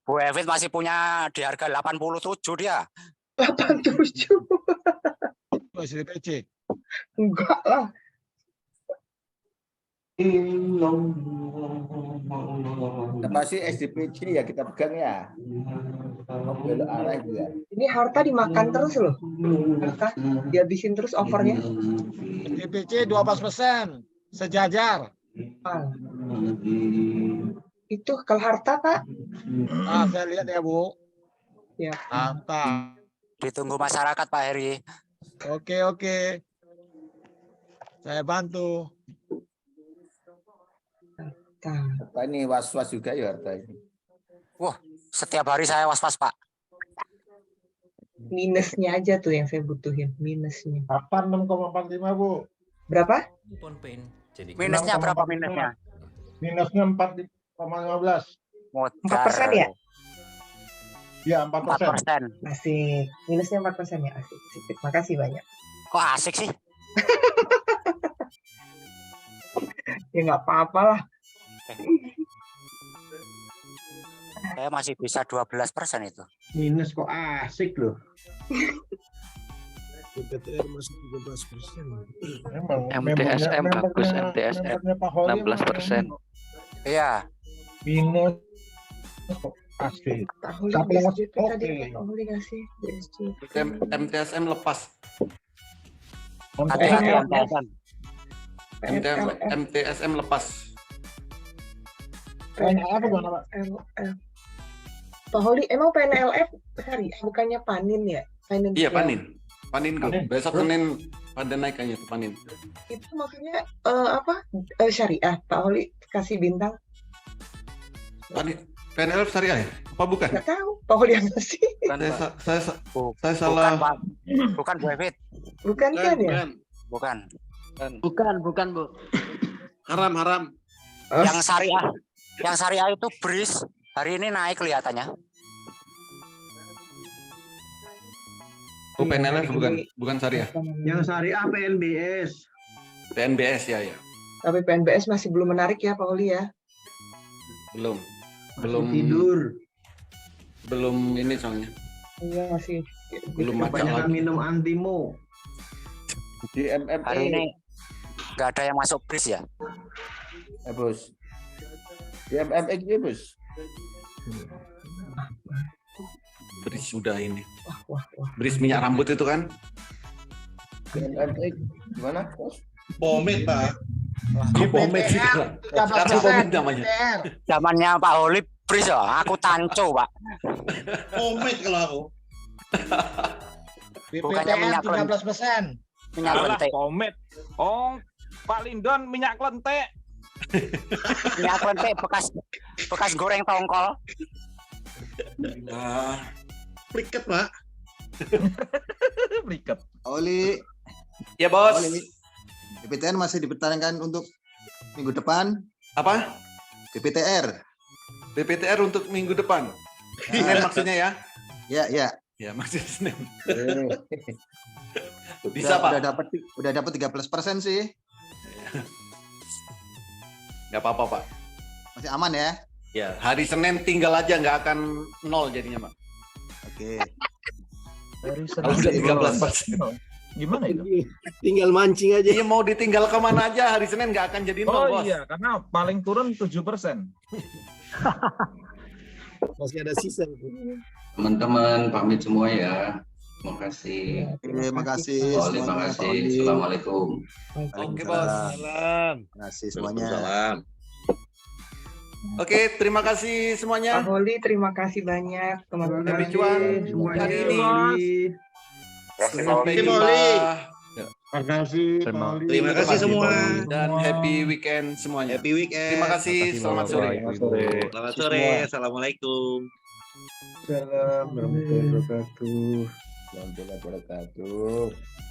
Bu Evit masih punya di harga 87 dia. 87. SDPC. Enggak lah. Pasti SDPC ya kita pegang ya. Belok arah juga. Ini harta dimakan terus loh. Harta dihabisin terus offernya. SDPC 12%. Sejajar. Itu kalau harta Pak. Saya lihat ya Bu. Ya. Harta. Ditunggu masyarakat Pak Heri. Oke. Saya bantu. Harta ini was-was juga ya harta ini. Wah, setiap hari saya was-was Pak. Minusnya aja tuh yang saya butuhin. Minusnya. Apa 6,45 Bu? Berapa? Minusnya berapa minusnya? Minusnya 4,15. 4% ya? Ya 4%. Asik. Minusnya 4% ya. Asik. Terima kasih banyak. Kok asik sih? Ya nggak apa-apa lah. Saya masih bisa 12% itu. Minus kok asik loh. BPTR masih 13%. MTSM bagus, MTSM 16%. Iya. Minus asik. Siapa yang masih oke? MTSM lepas. MTSM lepas. PNLF gimana Pak? Pak Holi, emang PNLF hari bukannya Panin ya? Iya Panin. Panin kok. Besok Senin pada naikannya tuh Panin. Itu maksudnya apa? Syariah. Pak Holi kasih bintang. Panin. PNLF syariah ya? Apa bukan? Nggak tahu. Pak Holi yang kasih. Saya salah. Bukan Bu Evit. Bukan kan ya? Bukan. Bukan Bu. Haram. Yang syariah itu BRIS hari ini naik kelihatannya. Oh, PNLF bukan syariah. Yang syariah PNBS. PNBS ya. Tapi PNBS masih belum menarik ya Pak Holi ya? Belum tidur. Belum ini soalnya. Iya masih. Belum Kebanyakan minum antimo. Di MMA hari ini nggak ada yang masuk BRIS ya? Bos. Di MMA ya Bos. BRIS sudah ini. Wah. BRIS minyak rambut itu kan? Di MMA gimana Bos? Pomade Pak. Pomade sih. Sekarang pomade namanya. Zamannya Pak Holi BRIS ya, aku tanco Pak. Pomade kalau aku. Bukannya minyak 13%. Minyak lentik. Pomade. Oh, Pak Lindon minyak lentik. Minyak lentik bekas goreng tongkol. Priket Pak. Priket. Oli. Ya Bos. BPTR masih dipertahankan untuk minggu depan. Apa? BPTR untuk minggu depan. Senin maksudnya ya? Ya. Ya maksudnya Senin. Bisa Pak. Udah dapat 13% sih. Nggak apa-apa Pak. Masih aman ya? Ya, hari Senin tinggal aja nggak akan nol jadinya Pak. Oke. Kalau udah 13%. Gimana itu? Tinggal mancing aja. Iya mau ditinggal kemana aja hari Senin nggak akan jadi nol Bos. Oh iya, karena paling turun 7%. Masih ada sisa. Teman-teman pamit semua ya. Terima kasih. Terima kasih. Terima kasih. Assalamualaikum. Oke Bos. Terima kasih semuanya. Oke, terima kasih semuanya. Pak Holi, terima kasih banyak teman-teman. Happy cuan hari ini. Sampai jumpa. Terima kasih. Terima kasih semua. Dan happy weekend semuanya. Happy weekend. Terima kasih. Selamat sore. Selamat sore. Assalamualaikum. Waalaikumsalam warahmatullahi wabarakatuh. Warahmatullahi wabarakatuh.